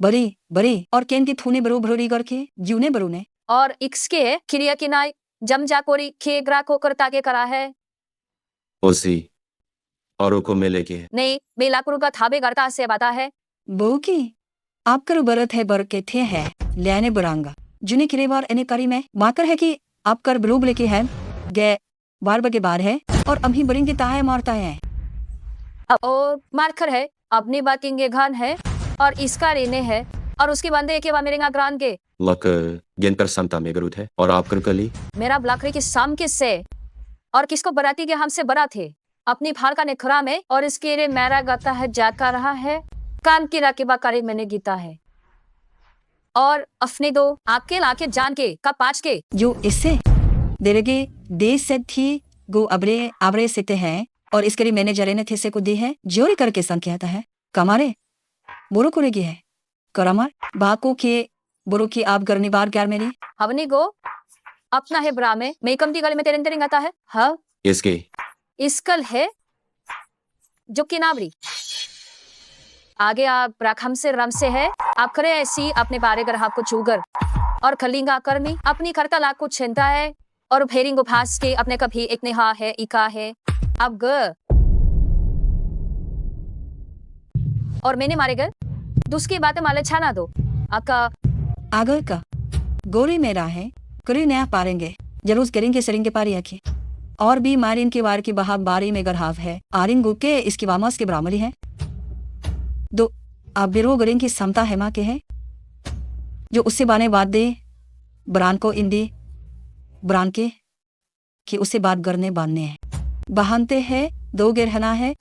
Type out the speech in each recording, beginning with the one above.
बरी बरी और केन की थूने बरो भरोरी करके जूने बरो ने और इसके खिरिया की नाई जमजाकोरी खे ग्राको करता के करा है ओसी औरों को मिलेगी नहीं बेलाकुरु का थाबे करता से बता है बो की आप करो बरत है बर के थे है लेने बरांगा जुने किरे बार एने करी में माकर है कि आप कर बरूब लेके है गे बार बगे बार है और अभी बरेंगे ताहे मारता है अब और मारकर है अपनी बाकिंगे घान है और इसका रेने है और उसके बंदे के बा मेरेगा ग्रान के लक गेन पर समता में गरुत है और आप कर कली मेरा ब्लाकरी की साम किससे और किसको बराती के हमसे बरा थे अपनी भार का निखरा में और इसके रे मेरा गाता है जाका रहा है कान की राकेबा करे मैंने गीता है और अपने दो आके लाके जान के का पाँच के जो इससे देरेगे देश से थी गो अबरे आबरे सेते हैं और इसके लिए मैनेजर ने थे से को दी है जोरी करके संख्या है कमारे बोरो करेगी है करामार बाको के बोरो की आप करनी बार क्या मेरी हवनी गो अपना है ब्रा में मेकम दी गले में तेरे तेरे आता है हाँ इसके इसकल है जो कि नावरी आगे आप राखम से रम से है आप करे ऐसी अपने बारे कर आपको चूगर और खलिंगा करनी अपनी करता लाख को छिंता है और फेरिंगो फास के अपने कभी एक नेहा है इका है अब ग और मैंने मारे गए दूसरी बातें माले छाना दो आपका आगर का गोरी मेरा है करी नया पारेंगे जरूर करेंगे सरेंगे पारी आखिर और भी मारिन के वार की बहाव बारी में गरहाव है आरिन गुके इसकी वामस के बरामरी है दो आप बिरो गरें की समता है माँ के है जो उससे बाने बात दे ब्रान को इंदी ब्रान के कि उससे बात करने बांधने हैं बहानते हैं दो गिरहना है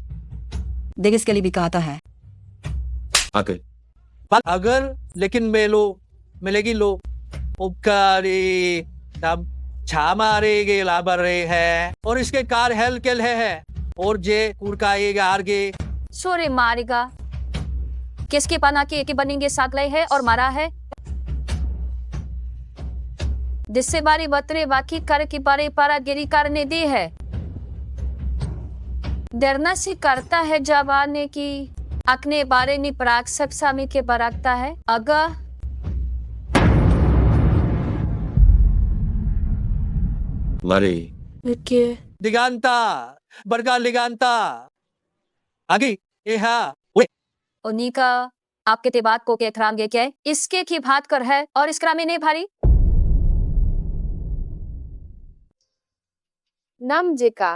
देगिस के लिए भी कहता है आके अगर लेकिन मेलो मिलेगी लो उपकारी तब छा मारेगे लाबर रहे है और इसके कार हेल केल है और जे कुड़काएगा आरगे सोरे मारेगा किसके पना के बनेंगे सागले है और मारा है जिससे बारी बतरे बाकी कर की बारे पारा गिरी करने दी है डरना से करता है जवाने की अपने बारे नि पराग सब सामी के बरागता है अगर मारे दिगांता बरगा लिगांता आगे ये हा वे उन्हीं का आपके ते बात को के खराम गे क्या इसके की बात कर है और इस क्रामे नहीं भारी नम जिका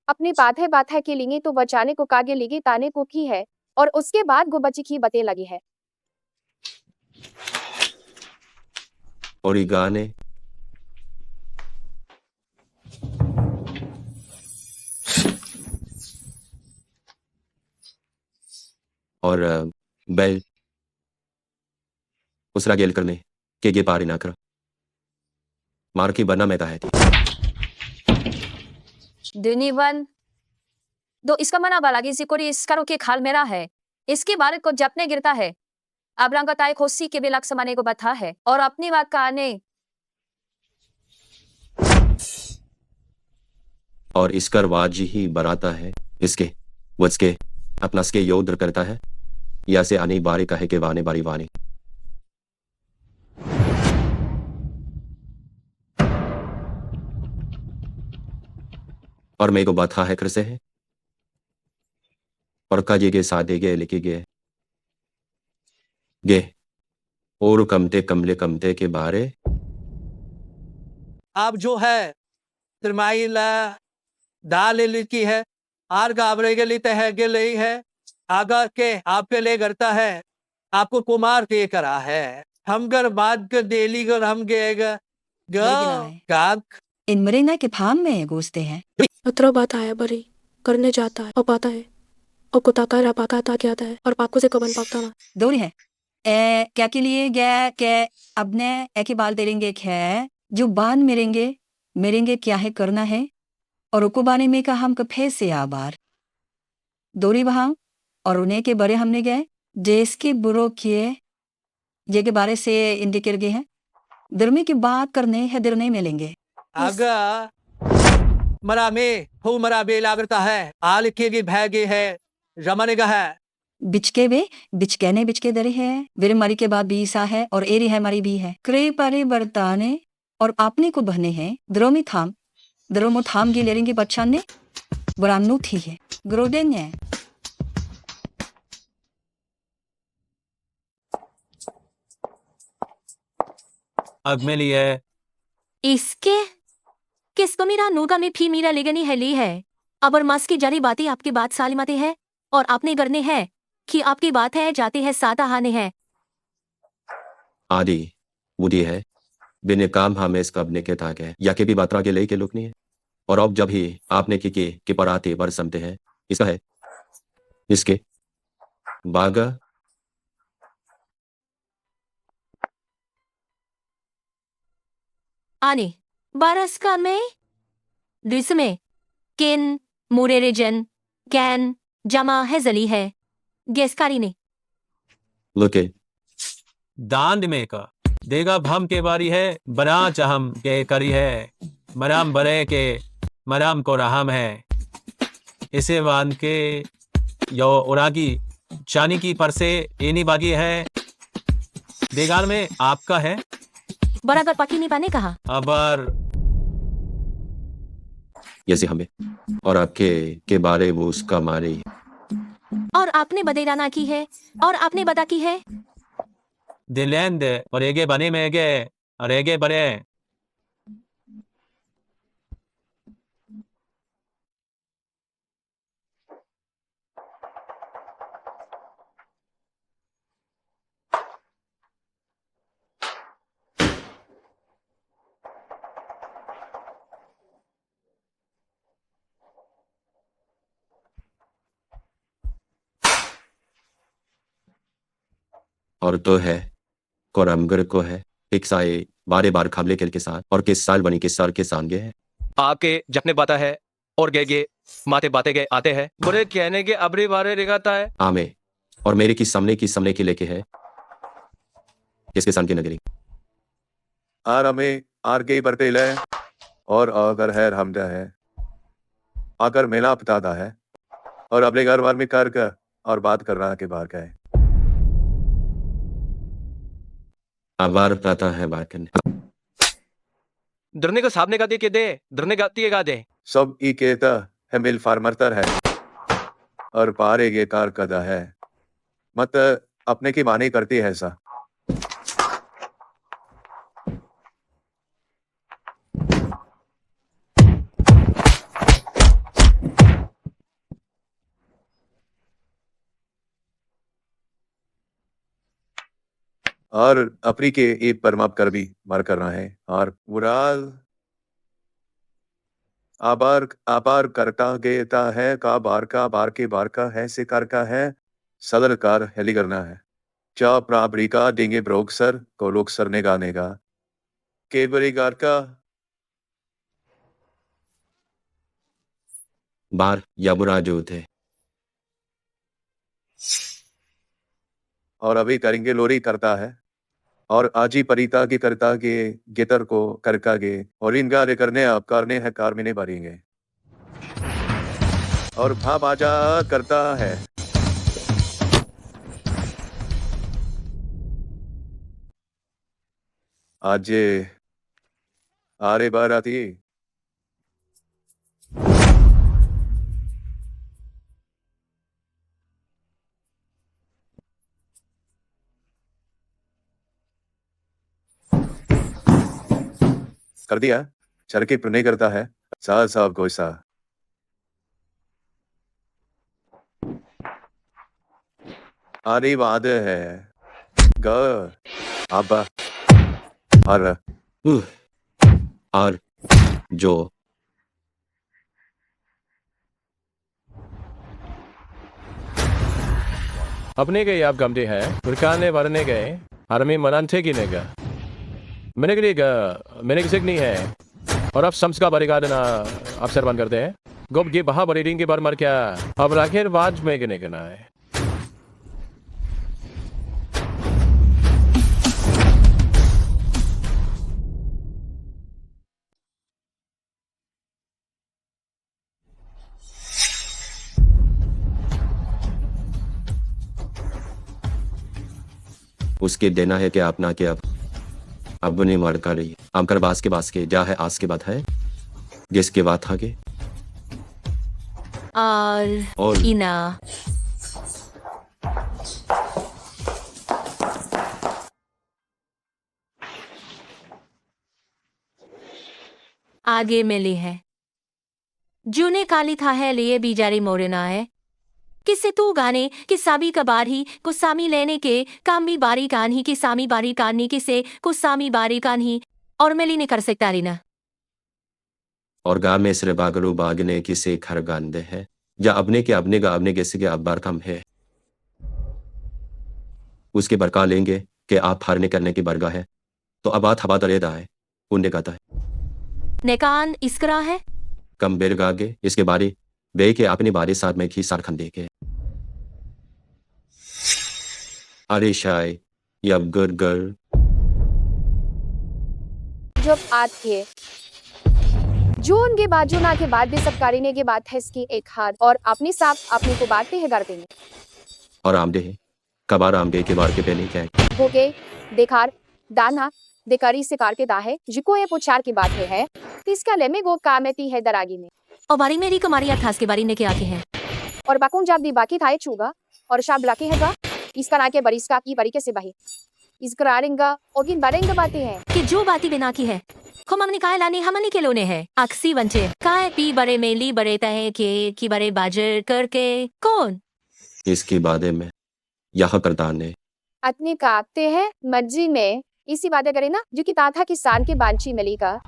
अपनी बात है कि लिंगी तो बचाने को कागे लिगी ताने को की है और उसके बाद गो बची की बते लगी है और ये गाने और बेल उसरा गेल करने के गे पारी ना करा मार की बना में है थी दुनिवन दो इसका मना बालागी सिकोरी इसका रोके खाल मेरा है इसके बारे को जपने गिरता है अब रंगताए खोसी के बिलक समाने को बता है और अपनी बात का आने और इसकर वाजी ही बराता है इसके वचके अपना स्के योद्र करता है या से आने बारी कहे के वाने बारी वाने और मेरे को बता है कर से है और काजे के सादे गे लेके गे और कमते के बारे आप जो है तिरमाइला दाल लिखी है आर गाबरे के लिए तह के लिए है आगा के आपके लिए करता है आपको कुमार के करा है हम कर बात कर डेली कर हम गएगा गाक इन मरेना के फार्म में घुसते हैं अतरा बात आया बरी करने जाता है और पाता है और कुत्ता का रहा पाता था क्या आता है और पाको से कबन पाता ना दौड़ी है क्या के लिए गया के अपने एक ही बाल तेरेंगे है जो बान मेरेंगे क्या है करना है और उको बाने में का हम कफे से आबार दौड़ी वहां और उन्हें के बड़े हमने गए देश के बुरो किए ये के बारे से इंडिकेट गए हैं दरमी की बात करने है दर नहीं मिलेंगे आगा मरा में हो मरा बे लागता है आल के भैगे है रमन है बिचके वे बिचकैने बिचके दरे है वीर मरी के बाद भी ईसा है और एरी है मरी भी है क्रे पारे बरताने और आपने को बहने हैं द्रोमो थाम गी लेरेंगे बच्चान ने बरानु थी है ग्रोडेन है अब में लिए इसके किसको मेरा नूगा में भी मेरा लेगनी है ली है अब और मास की जरी बातें आपकी बात सालिमाते है और आपने करने है कि आपकी बात है जाते है सादा हाने है आदि बुद्धि है बिन काम हमें इसका अपने के ताक है या के भी बात्रा के लई के लुक नहीं है और अब जब ही आपने की पर आते बर समते हैं इसका है इसके बागा आने बारस का में में किन मुरेरेजन कैन जमा है जली है गेस्कारी ने लुके दांड में का देगा भम के बारी है बना चाहम के करी है मराम बरे के मराम को रहम है इसे वान के यो उरागी चानी की परसे एनी बागी है देगार में आपका है बराबर पकी नहीं पाने कहा अबर जैसे हमें और आपके के बारे वो उसका मारे और आपने बदेराना की है और आपने बता की है दिलेंद और एगे बने में गे और एगे बने और तो है कोरमगर को है एक साए बारे बार खाबले के साथ और किस साल बनी किस साल के सांगे है आपके जपने बाता है और गे माते बाते गए आते हैं बुरे कहने के अबरी बारे रिगाता है आमे और मेरे की समने की लेके है किसके सान की नगरी आर हमें आर गई बरतेल है और अगर है हमदा है आकर मेला पतादा है और अपने घर बार में कर का और बात कर रहा के बाहर का है आवार पता है बात करने दरने को साहब ने गाती के दे दरने गाती है गा दे सब ई कहता है मिल फार्मरतर है और पारे गे कार कदा है मत अपने की मानी करती है ऐसा और अपनी के एक परमाप कर भी मार कर रहा है और मुराल आबार आबार करता गेता है का बार का है से कर का है सदर कार हेली करना है चा प्राबरी का देंगे ब्रोक सर को लोग सर ने गाने का केबरी गार का बार या बुरा जो थे और अभी करेंगे लोरी करता है और आजी परिता की करता के गेतर को करका गे और इन गारे करने आप करने है कार में नहीं भरेंगे और भाप आजा करता है आज आरे बार आती कर दिया चरके पर नहीं करता है साहब साहब गोसा आरी वाद है ग आबा और जो अपने गए आप गमते हैं पुरकाने वरने गए हरमी मनानते की नेगा मैंने के लिए मैंने किसी नहीं है और अब सम्स का बरेगा देना आप सरबान करते हैं गोब ये बहा बरेडिंग के बार मर क्या अब राखेर वाज में गिने गिना है उसके देना है कि अपना के अब नहीं मार कर रही आमकर बास के जा है आस के बाद है जिस के बात आगे और और इना आगे मिली है जूने काली था है लिए बीजारी मोरना है किसे तू गाने कि सामी कबार ही कुछ सामी लेने के कामी बारी कान ही कि सामी बारी कानी किसे कुछ सामी बारी कान ही और मिली नहीं कर सकता रीना और गा में सिर्फ बागरू बागने किसे खर गांदे है या अपने किसी के अब्बार कम है उसके बरका लेंगे कि आप हारने करने की बरगा है तो अब बात हवा तरेदा है उन्हें कहता है नेकान इसकरा है कम बेर गागे इसके बारी बे के अपनी बारी साथ में खी सारखन दे के अरे शाय यब गुड गर्ल जब आत थे जो उनके बाजू ना के बाद भी सब कारीने के बात है इसकी एक हाथ और अपनी साथ अपने को बांटते हैं कर देंगे और आमदे है कबार आमदे के बार के पे नहीं क्या होके देखार दाना देकारी से कार के दाहे जिको ये पुछार की बात है इसका लेमे गो कामेती है दरागी में और बारी मेरी कमारी अथास के बारी ने क्या के हैं और बाकुन जब दी बाकी थाए चूगा और शाब लाके हैगा इसका ना के बरिस का की बरीके से बही इसका रारेंगा और किन बारेंगा बातें हैं कि जो बाती बिना की है खुम हमने काय लानी हमनी के लोने है अक्सी बंचे काय पी बड़े मेली बड़े तहे के की बड़े बाजर करके कौन इसकी बादे में यह करदान ने अतने कापते हैं मर्जी में इसी बातें करे ना जो कि ताथा किसान के बांची मिली का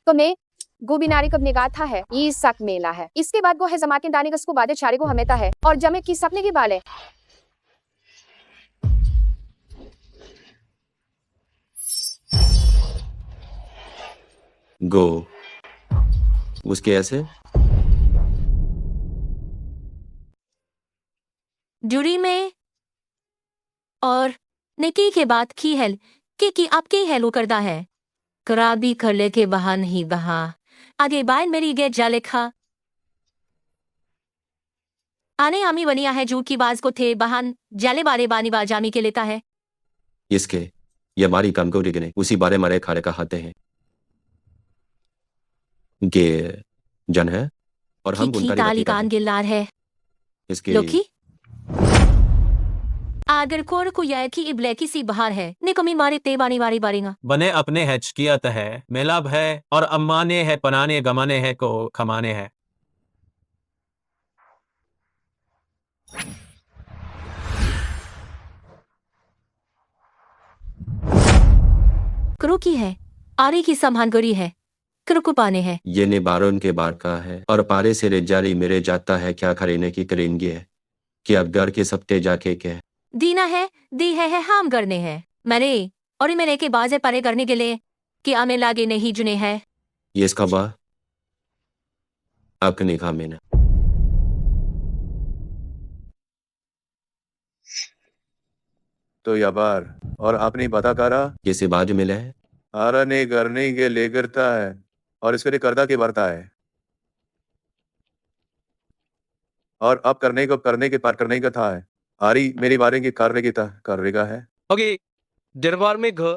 तो मैं गोबिनारी कब निगाथा है ये सक मेला है इसके बाद गो है जमा के दाने को बादे चारे को हमेता है और जमे की सपने की बाल है गो उसके ऐसे जुड़ी में और नेकी के बाद की है कि आपके हेलो करदा है कराबी कर ले के बहा नहीं बहा आगे बाइन मेरी गे जाले खा आने आमी बनिया है जूट की बाज को थे बहान जाले बारे बानी बाजामी के लेता है इसके ये हमारी काम को रिगने उसी बारे मारे खारे कहते हैं गे जन है और हम की ताली कान गिल्लार है इसके लोकी आगर कोर को यह की इब्ले की सी बहार है निकमी मारे ते बानी बारी बारीगा बने अपने है चकियत है मेलाब है और अम्माने है पनाने गमाने है को खमाने है करो की है आरी की सम्मान गरी है करो को पाने है ये ने बारोन के बार का है और पारे से रेजारी मेरे जाता है क्या खरीने की करेंगे है कि अब घर के सप्ते जाके क्या दीना है दी है हम करने हैं मैंने और मेरे के बाजे परे करने के लिए कि आमे लागे नहीं जुने है ये इसका बा आपके निकाह में ना तो याबार और आपने बता करा किसी बाज मिले है आरा ने करने के ले करता है और इसके लिए करदा के बरता है और अब करने के पार करने का था है आरी मेरी बारे की कार्य की था कार्य है ओके दरबार में घ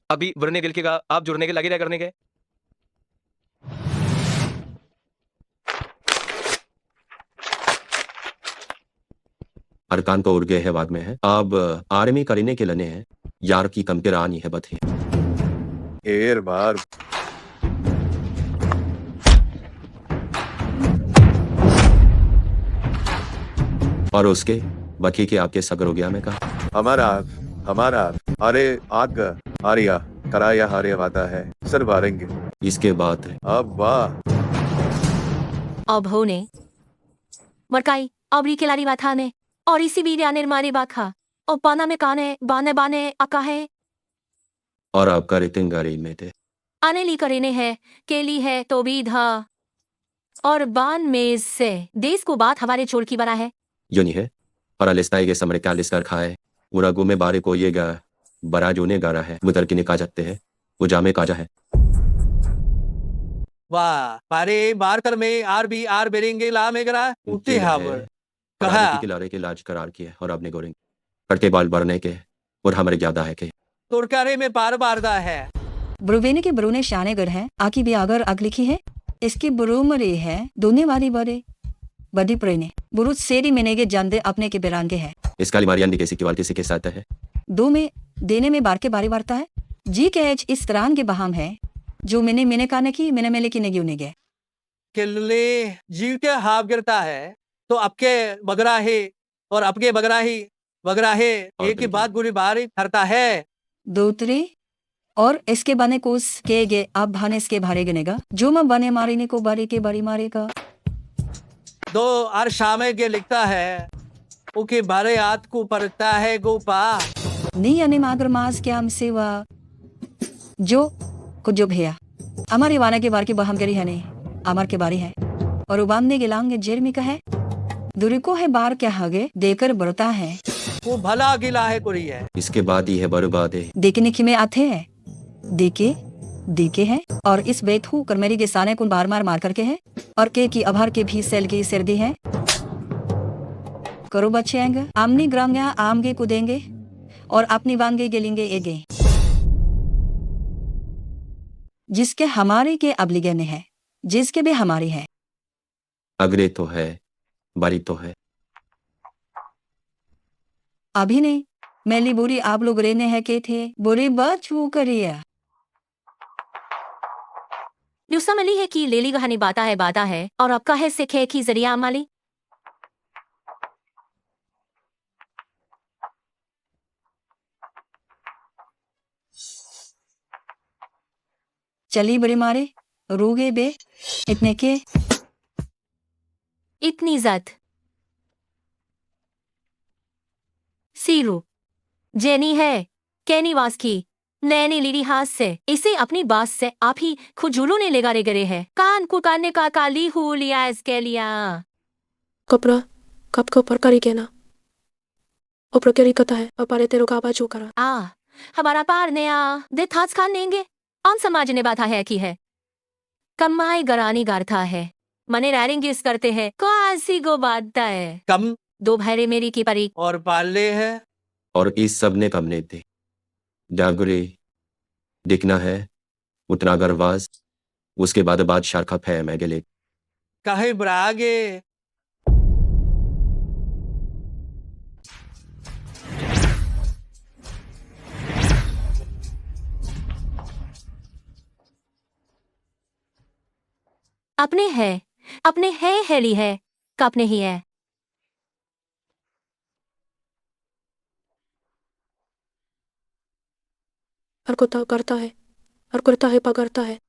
अभी वरने गिल के का आप जुड़ने के लगे रह करने के अरकान को उड़ गए है बाद में है अब आर्मी करने के लने हैं यार की कम के रानी है बथे एर बार और उसके बखी के आपके सगर हो गया मैं कहा हमारा अरे आग आरिया कराया हारे वादा है सर बारेंगे इसके बाद अब वाह अब होने मरकाई अब री खिलाड़ी बाथा ने और इसी बीर आने मारे बाखा और पाना में काने बाने बाने अका है और आपका रितिन गाड़ी में थे आने ली करेने है केली है तो भी धा और बान में से देश को बात हमारे चोर की बना है यो नहीं है और अलिस्ताई के समरे क्या लिस्टर खाए पूरा गुमे बारे को ये गा बरा जोने गारा है मुतर की निकाह जाते हैं वो जामे काजा है। वाह पारे मारकर में आर बेरेंगे ला में गरा उठे हावर और कहा आने के लारे के इलाज करार किया और आपने गोरेंगे करते बाल बढ़ने के और हमारे ज्यादा है के तुरकारे में पार बारदा है ब्रुवेने के ब्रू ने शाने गर है आकी भी आगर अग लिखी है इसकी ब्रू मरे है दोने वाली बरे बदी प्रेने बुरु सेरी मेनेगे जानदे अपने के बेरांगे है इसका लिमारियान किसी की वाल किसी के साथ है दो में देने में बार के बारी वार्ता है जी के एच इस तरह के बहाम है जो मैंने काने की मैंने मेले की नेगी उन्हें किले जीव के हाफ गिरता है तो आपके बगराहे और आपके बगराहे और एक ही बिल्कुल। बात बुरी बारी करता है दूसरी और इसके बने कोस के गे अब भाने इसके भारे गनेगा जो मैं बने मारीने को बारी के बारी मारेगा दो आर शामे के लिखता है उके बारे हाथ को परता है गोपा नी अने मागर मास के हम सेवा जो कुछ जो भैया हमारे वाना के बार की बहम करी है नहीं अमर के बारी है और उबामने के लांगे जेरमी का है दुरी को है बार क्या हगे देकर बरता है वो भला गिला है कुरी है इसके बाद ही है बर्बाद है देखने की में आते हैं देके है और इस बेथू करमेरी के साने कुन बार मार करके है और के की अभार के भी सेल की सर्दी है करो बच्चे आएंगे आमनी ग्रांगा आमगे कूदेंगे और अपनी वांगे गेलेंगे एगे जिसके हमारे के अबलिगे ने है जिसके भी हमारी है अगरे तो है बारी तो है अभी नहीं मैली बुरी आप लोग रेने है के थे बुरी बात छू करिया न्यूसा मिली है कि लेली कहानी बाता है और आपका है सिखे की जरिया माली चली बड़े मारे रूगे बे इतने के इतनी जद सीरू जेनी है कैनी वास की नैनी लीडी हाथ से इसे अपनी बात से आप ही खुजूलों ने लेगा रे गरे है कान कुकाने का काली हु लिया इसके लिया कपड़ा कप को परकारी कहना और प्रक्रिया कथा है और पारे तेरो का आवाज जो करा आ हमारा पार ने आ दे थाच खान लेंगे और समाज ने बाधा है की है कमाई गरानी गारथा है मने रैरिंग इस करते हैं कासी गो बाधता है कम दो भैरे मेरी की परी और पाले है और इस सब ने कम नहीं थे जागरे दिखना है उतना गरवाज उसके बाद बादशाह खप है मैं गेले कहे ब्रागे अपने है हेली है कपने ही है और कुत्ता करता है और कुर्ता है पकड़ता है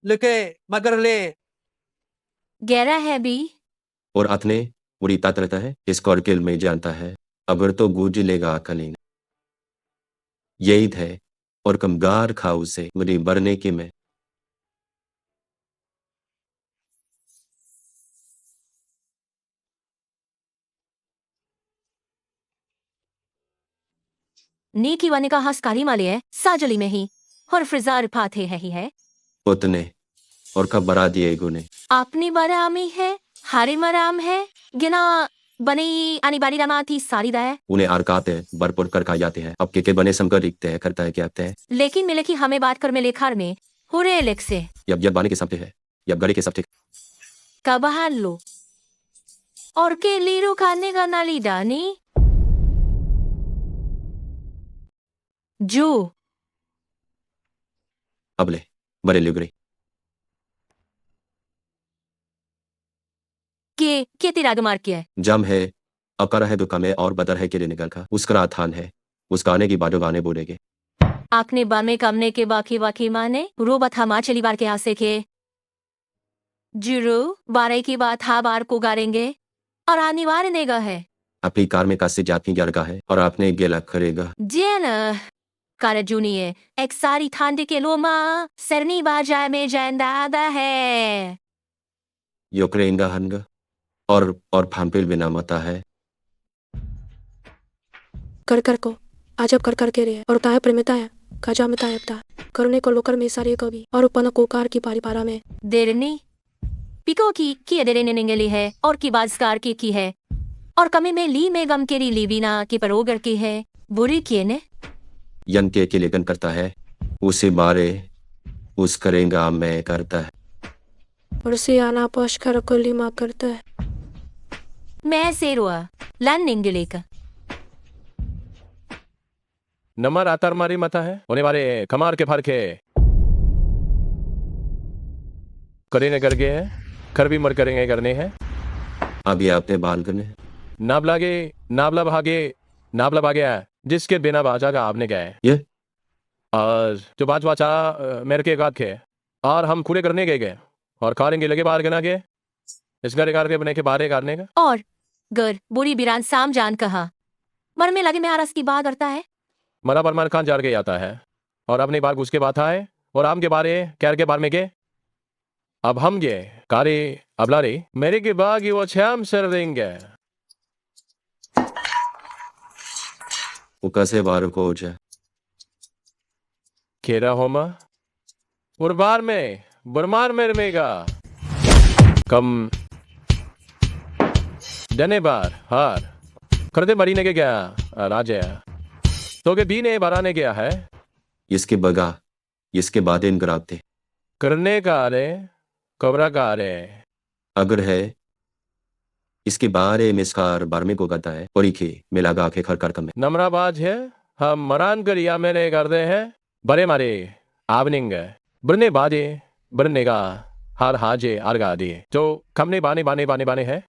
लिखे मगर ले गहरा है भी और अथने उड़ीता रहता है इसको और किल में जानता है अगर तो गूंज लेगा कलिंग यही थे और कमगार खाऊ से मुझे बरने की में नी की वाने का हास काली माले है साजली में ही और फ्रिजार पाथे है ही है उतने और कब बरा दिए गुने अपनी बरामी है हारे मराम है गिना बनी आनी बारी रामा थी सारी दाय उन्हें आरकाते बरपुर कर खा जाते हैं अब के बने समकर दिखते हैं करता है क्या आते हैं लेकिन मिले की हमें बात कर में लेखार में हुरे लेख से यब बाने के सबते है यब गड़े के सबते कबाल लो और के लीरो खाने का नाली डानी जो अबले बड़े लुगरे के तेरा मार किया है जम है अकर है दुका में और बदर है के लिए निकल का उसका थान है उस गाने की बाजो गाने बोलेगे आपने बामे कामने के बाकी माने रो बथा माँ चली बार के हासे के जुरू बारे की बात हा बार को गारेंगे और अनिवार्य नेगा है अपनी कार में कासे जाती गरगा है और आपने गेला करेगा जेन कार जूनिए एक सारी थांडे के लोमा सरनी बाजा में जैंदादा है योक्रेंगा हनगा और फांपिल बिना मता है कर को आजब कर करके रे और ताय प्रेमिता है काजा में तायबता करने को लोकर में सारे कवि और उपन कोकार की पारी पारा में देरनी पिको की देरे नेंगली है और की बाजकार की है और कमी में ली में गम केरी लीवीना की परोगर की है बुरी किए ने यन के लेखन करता है उसे बारे उस करेंगा मैं करता है और से आना पोश कर कोली माँ करता है मैं सेरुआ लन निंगले का नमर आतर मारी मता है होने वाले कमार के फर के करेंगे कर गए हैं कर भी मर करेंगे करने हैं अब ये आपने बाल करने हैं। नाबला भागे जिसके बिना बाजा का आपने गए ये और जो बाज बाचा मेरे के गाद के और हम कूड़े करने गए और कारेंगे लगे बाहर गना के इस घर कार के बने के बाहर करने का और गर बुरी बिरान साम जान कहा मर में लगे में आरस की बात करता है मरा परमान खान जार के आता है और अपनी बार घुस के बात आए और आम के बारे कैर के बार में गए अब हम गे कारी अबलारी मेरे के बाग वो छाम सर देंगे वो कैसे बार को हो जाए खेरा होमा उर्बार में बुरमार में रमेगा कम डने बार हार करते मरीने के गया राजा तो के बी ने बराने गया है इसके बगा इसके बाद इन कराब थे करने का रे कबरा का रे अगर है इसके बारे में इसकार बारमे को कहता है और इखे मिला गा के खर कर कम नमराबाज है हम मरान करिया मेरे करते हैं बरे मारे आवनिंग बरने बाजे बरने का हार हाजे आरगा दिए जो कमने बाने बाने बाने बाने है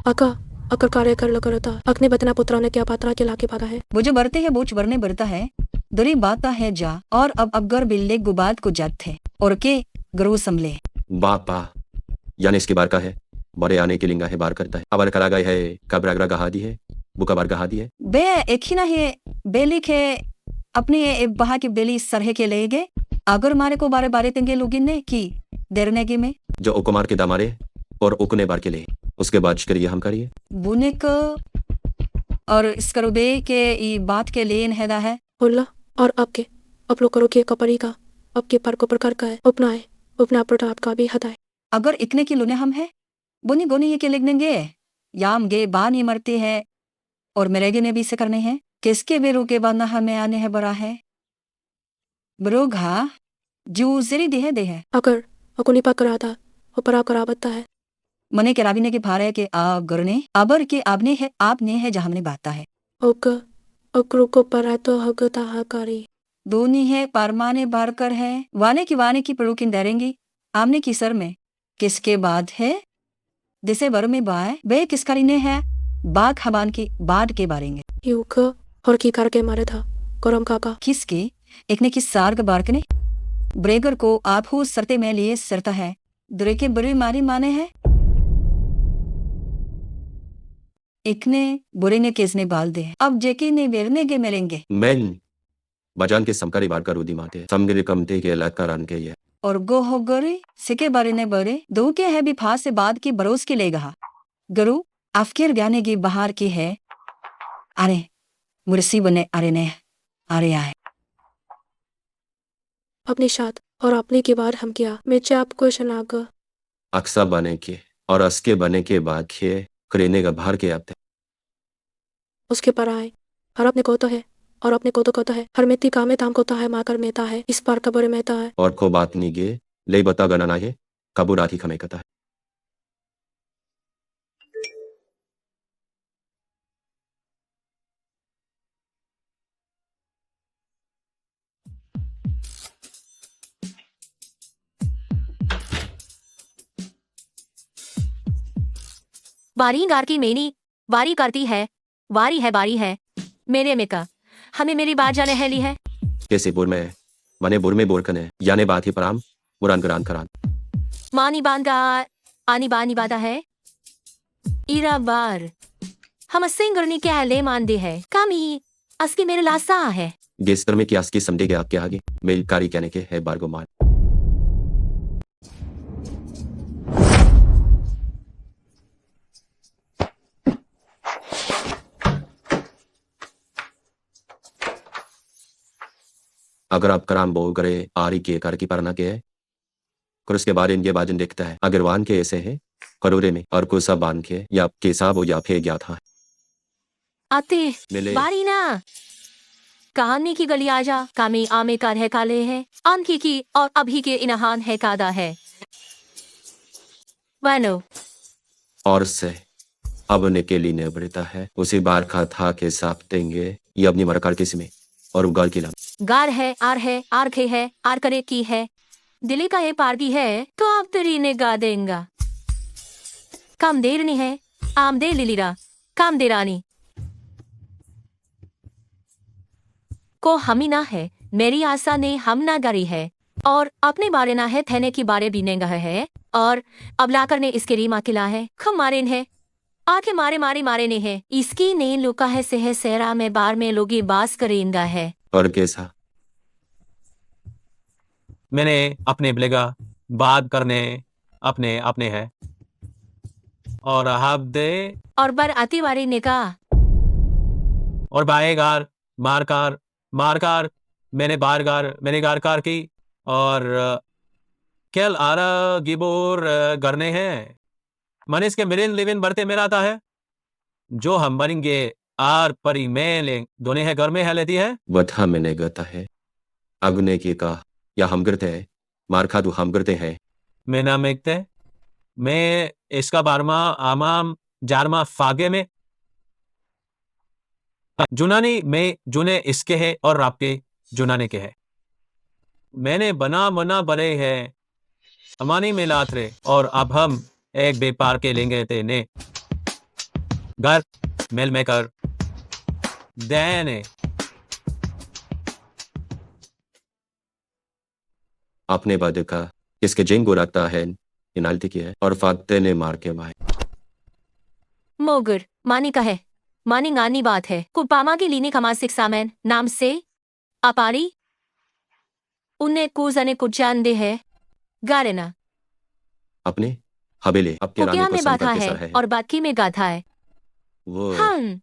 अका अकर कार्य कर लो करता अकने बतना पुत्रा ने क्या पात्रा के लाके पाता है वो जो बरते है बोच बरने बरता है दुरी बाता है जा और अब अगर बिल्ले गुबाद को जात थे और के गरु समले बापा यानी इसके बार का है बड़े आने के लिंगा है बार करता है अबर करा गए है कबरागरा गहादी है बुका बार गहादी है बे एक ही ना है बेली के अपने बहा की बेली सरहे के ले गए अगर मारे को बारे बारे तेंगे लोगिन ने की देरने की में जो उकुमार के दामारे और उकने बार के लिए उसके बाद करिए हम करिए बुने को और इस करुबे के ई बात के लेन हैदा है बोला और आपके अपलो करो के कपड़ी का आपके पर को प्रकार का है अपनाए अपना प्रताप का भी हटाए अगर इतने की लुने हम है बुनी गोनी ये के लिखनेंगे याम गे बा नहीं मरते है और मेरेगे ने भी से करने हैं किसके बेरू के बाद ना हमें आने है बड़ा है बरोघा जू जरी दे है अगर अकुनी पा करा था उपरा करा बता है मने के राबिने के भारे के आ गरने अबर के आपने है जहाँ हमने बाता है ओक अकरू को परा तो हगता हकारी दोनी है पारमाने बारकर है वाने की पड़ूकिन डरेंगी आमने की सर में किसके बाद है दिसे बर में बाय बे किसकारी ने है बाग हबान की बाद के बारेंगे यूक और की करके मारे था करम काका किसके एक ने किस सार्ग बारकने ब्रेगर को आप हो सरते में लिए सरता है दुरे के बुरी मारी माने है इकने बुरे ने किसने बाल दे अब जेकी ने वेरने के मेरेंगे मैन बजान के समकारी बार का रूदी माते समगिरी कमते के लात का रन के ये और गो हो गरे सिके बारे ने बरे दो के है भी फास से बाद की बरोस की ले गहा गरु afkir गाने की बहार की है अरे मुर्सी बने अरे ने अरे आए अपने साथ और अपने के बाद हम क्या मेचे आपको शनाग अक्सा बने के और अस्के बने के बाद खे करेने का बाहर के आते उसके पर आए और अपने को तो है और अपने को तो कहता है हर मेती कामे ताम को है माकर मेता है इस पार का बड़े मेता है और को बात नहीं गे ले बता गना ना है कबू रात ही खमे कता है बारी गार की मेनी वारी करती है वारी है बारी है मेरे में का हमें मेरी बात जाने है ली है कैसे बुर में मने बुर में बोर कने याने बात ही पराम मुरान करान करान मानी बांधा आनी बानी बाधा है इरा बार हम सिंगरनी क्या ले मान दे है कामी अस्की मेरे लासा है गेस्टर में क्या की समझे के आपके आगे मेल कारी कहने के है बारगो मान अगर आप कराम बो करे आरी के कर की परना के है और उसके बाद इनके बाजन देखता है अगर वान के ऐसे है करोरे में और कुछ सब बांध के या के साब हो या फेंक गया था आते मिले बारी ना कहानी की गली आजा कामी आमे का है काले है आनकी की और अभी के इनहान है कादा है वानो और से अब निकेली ने बढ़ता है उसी बार खा था के साफ देंगे ये अपनी मरकार किस्में और उगाल की लाम गार है आर खे है आर करे की है दिल्ली का ये पारगी है तो आप तेरी ने गा देंगा काम देर नहीं है आम दे लिलीरा काम दे रानी को हमी ना है मेरी आशा ने हम ना गरी है और अपने बारे ना है थेने की बारे भी नेगा है और अब लाकर ने इसके रीमा किला है खम मारे है आके मारे ने है इसकी ने लुका है सेह सेरा में बार में लोगी बास करेंगा है और कैसा मैंने अपने ब्लेगा बात करने अपने अपने है और हाब दे और बर आती वारी ने कहा और बाएगार मारकार मैंने गार कार की और केल आरा गिबोर करने हैं मनीष के मिलिन लिविन बढ़ते मेरा आता है जो हम बनेंगे आर परी में ले दोनों है घर में है लेती है वथा मैंने गता है अगने की का या हम करते हैं मार खा तू हम करते हैं मैं नाम एकते मैं इसका बारमा आमाम जारमा फागे में जुनानी में जुने इसके है और आपके जुनाने के है मैंने बना मना बने है अमानी में लात रहे और अब हम एक बेपार के लेंगे ते ने घर मेल में कर देने आपने बाद देखा किसके जेंगो रखता है इनाल्टी की है और फाते ने मार के मारे मोगर मानी का है मानी गानी बात है कुपामा की लीनी खमासिक सामैन नाम से अपारी उन्हें कूजने कुछ जान दे है गारेना अपने हवेले आपके रानी कुकिया को में बाधा संकर के है सर है और बाकी में गाथा है वो हम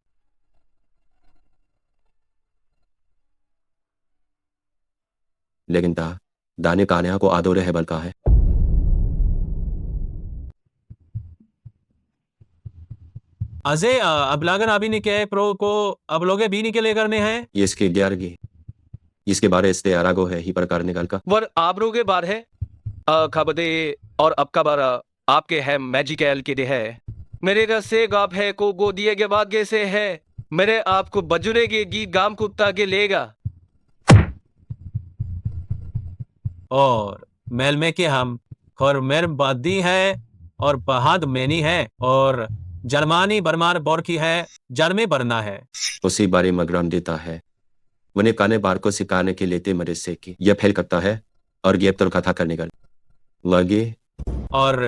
लेकिन ता दाने कान्या को आदोरे है बलका है अजय अब लागन अभी नहीं क्या प्रो को अब लोगे भी नहीं के ले करने हैं ये इसके ग्यारगी इसके बारे इससे आरागो है ही प्रकार निकाल का वर आबरू के बार है खबदे और अब का बार आपके है मैजिकल के दे है मेरे रसे गाप है को गो दिए के बाद कैसे है मेरे आपको बजुरे के गीत गाम कुत्ता के लेगा और मेल में के हम और मेर बादी है और बहाद मैनी है और जर्मानी बरमार बोर की है जर्मे बरना है उसी बारे मगराम देता है उन्हें काने बार को सिखाने के लेते मरे से की यह फैल करता है और ये तो कथा करने का लगे और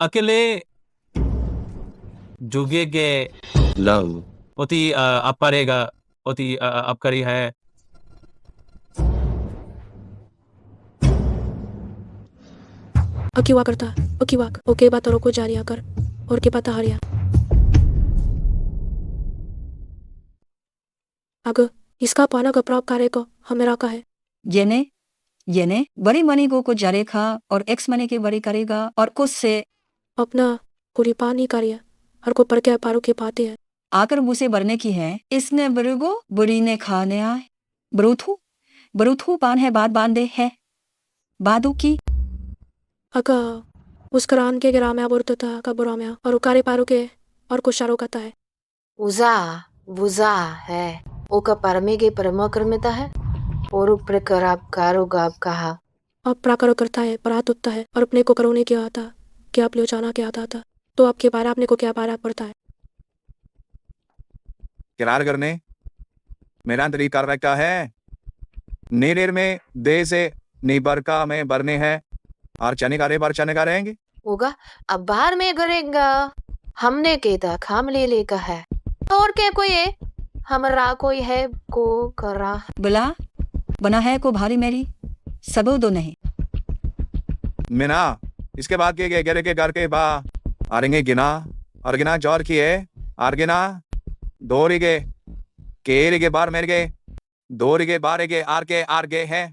अकेले जुगे के लंग ओती अब पड़ेगा ओती अब करी है अकिवा करता अकिवाक ओके बात को जारिया कर और के पता हरिया अगर इसका पाना का प्राप कार्य को हमेरा का है येने बड़ी मनी को जरेखा और एक्स मनी के बड़ी करेगा और कुछ से अपना पूरी पानी कार्य हर को पर के पारो के पाते हैं आकर मुझसे भरने की है इसने बरुगो बुरी ने खाने आए बरूथू पान है बात बांधे है बादू की अगर उस करान के गिरा में बोलता था का बुरा में और उकारे पारो के और कुछ शारो कहता है उजा बुजा है ओका परमे के परमक्रमिता है और प्रकार आप कारो गाप कहा अब प्राकरो करता है परात उठता है और अपने को करोने क्या आता क्या आप जाना क्या आता था तो आपके बारे आपने को क्या बारा पड़ता है किरार करने मेरा तरीका रखा है नीरेर में दे से निबरका में बरने हैं और चने का रे बार चने का रहेंगे होगा अब बाहर में करेगा हमने केता खाम ले लेका है और क्या कोई है हमरा कोई है को करा बुला बना है को भारी मेरी सबो दो नहीं मिना इसके बाद के गेरे के घर के बा आरेंगे गिना और गिना जौर की है आर गिना दो रिगे के रिगे बार मेरे गे दो रिगे बार रिगे आर के हैं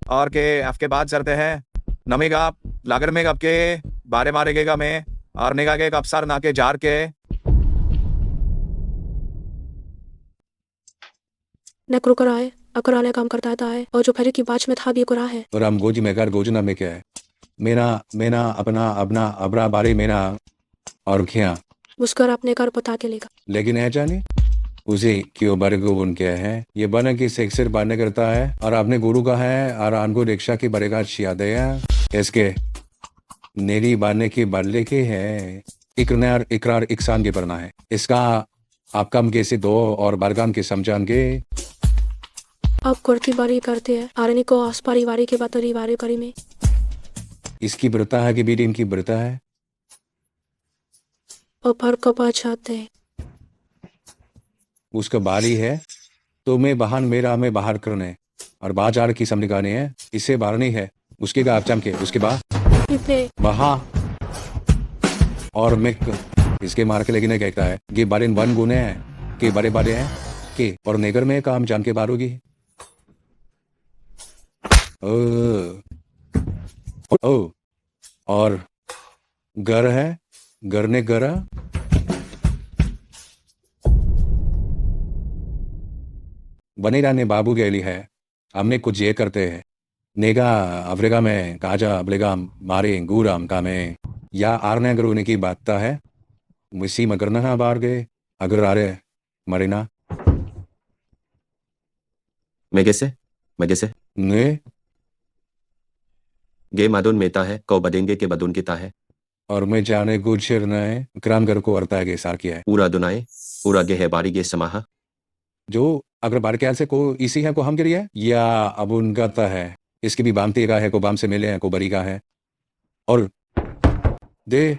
और के आपके बाद चलते हैं नमेगा लागर में आपके बारे मारेगेगा में और निगा के कपसार ना के जार के न क्रुकर आए अकराने काम करता है और जो फेरी की बाच में था भी कुरा है। और हम गोजी में कर गोजना में क्या है मेरा मेना अपना अपना अबरा बारी मेना और क्या मुस्कर अपने कर पता के लेगा। लेकिन है जानी उसे क्यों बारे को बुन क्या है ये बना की सेक्सर बारने करता है और आपने गुरु का है और आनको रिक्शा की बरेगा शियादे है इसके नेरी बारने की बदले के है इकरार इकरार इकसान के पढ़ना है इसका आप कम के से दो और बारगाम के समझान के अब कुर्ती बारी करते हैं आरनी को आस पारी वारी के बाद वारी करी में इसकी व्रता है कि बीड़ी इनकी व्रता है और भर को पाछाते हैं उसका बारी है तो मैं बहान मेरा में बाहर करने और बाजार की समझाने है इससे बाहर नहीं है उसके का आप चमके उसके बाद इतने वहा और मैं इसके मार के लेकिन कहता है कि बारे वन गुने हैं कि बड़े बड़े हैं कि और नेगर में काम जान के बारोगी ओ और घर है घर ने गरा बनेरा ने बाबू गैली है हमने कुछ ये करते हैं नेगा अफ्रीका में काजा अबलेगा मारे गुराम का में या आरने अगर उन्हें की बात है मुसी मगरना बाहर गए अगर आ रहे मरीना मैं कैसे ने गे मादुन मेता है कौ बदेंगे के बदुन की ता है और मैं जाने कुछ शिरना है क्राम घर को अर्ता है सार किया है पूरा दुनाए पूरा गे है बारी गे समाहा जो अगर बार ख्याल से को इसी है को हम गिरी है या अब उनका ता है इसकी भी बामती का है को बाम से मिले हैं को बरी का है और दे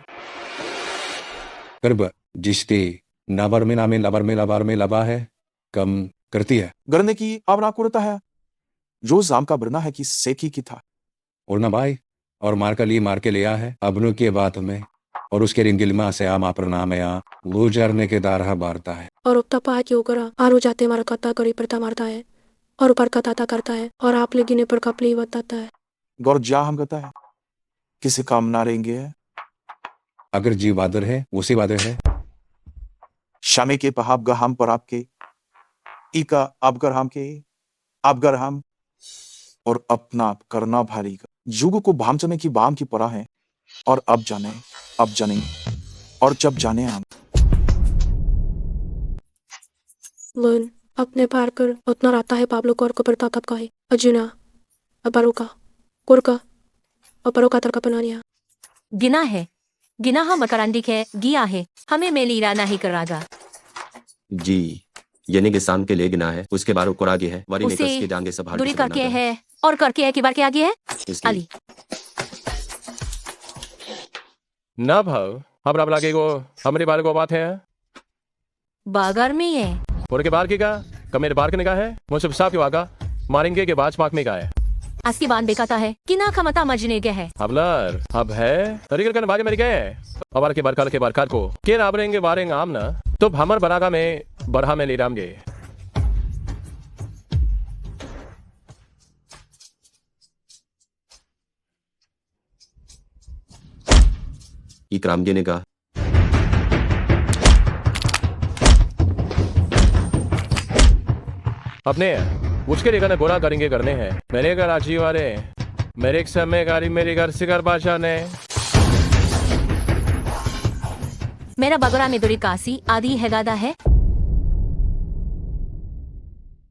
करब जिश्ती नाबर में नामे लबर में लबार में लबा है कम करती है गरने की अब ना करता है जो जाम का बरना है कि सेकी की था और ना भाई और मार का लिए मार के लिया है अबनु के बात में और उसके रिंगिलमा से आम आप नाम है वो जरने के दारहा बारता है और अब तपा क्यों करा आरो जाते मारा कत्ता करी परता मारता है और ऊपर कताता करता है और आप लेगिने पर कपली बताता है गौर जा हम कहता है किसी काम ना रहेंगे है अगर जी बादर है उसी बादर है शामी के पहाब गा हम पर आपके इका आपगर हम के आपगर हम और अपना आप करना भारी का जुग को भाम चने की बाम की परा है और अब जाने और जब जाने हम लन अपने पार कर उतना राता है पाब्लो को और को परता तब का है अजुना अबरुका कुरका और परोका तरका पनानिया गिना हम करांडिक है गिया है हमें मेलीरा नहीं करागा जी यानी के शाम के ले गिना है उसके बाद को आगे है वारी में उसे कस के डांगे सब दूरी करके है और करके है कि बार के आगे है अली ना भाव हम रब लागे को हमारे बारे को बात है बागर में है और के बार की का कमेरे बार के निगाह है मुझसे साफ क्यों आगा मारेंगे के बाद पाक में का है अस्की बांध बेकाता है कि ना खमता मजने के है हबलर अब है तरीके करने बागे मेरे गए अबार के बारकार को के राबरेंगे बारेंगे आम ना तो हमर बरागा में बरहा में ले राम गे इकराम गे ने कहा अपने उसके लेकर गोरा करेंगे करने हैं मेरे घर आजी वाले मेरे समय गाड़ी मेरे घर सिकर बादशाह ने मेरा बगरा में दूरी कासी आदि है गादा है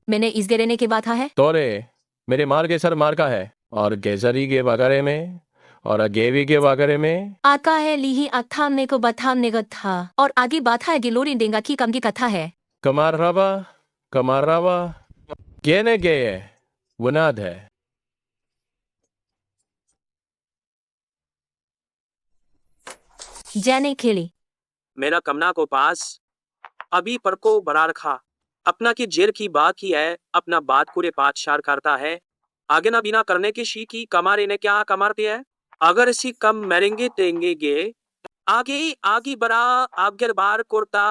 मैंने इस गेरेने के बात है तोरे मेरे मार के सर मार का है और गेजरी के बगरे में और गेवी के बगरे में आका है लीही अथामने को बथामने को था और आगे बात है गिलोरी देंगा की कम की कथा है कमार रावा कहने गए वनाद है जाने खेली मेरा कमना को पास अभी पर को बरा रखा अपना की जेर की बात ही है अपना बात पूरे पातशार करता है आगे ना बिना करने की शी की कमारे ने क्या कमारती है अगर इसी कम मरेंगे तेंगे गे आगे बरा आपके बार कुर्ता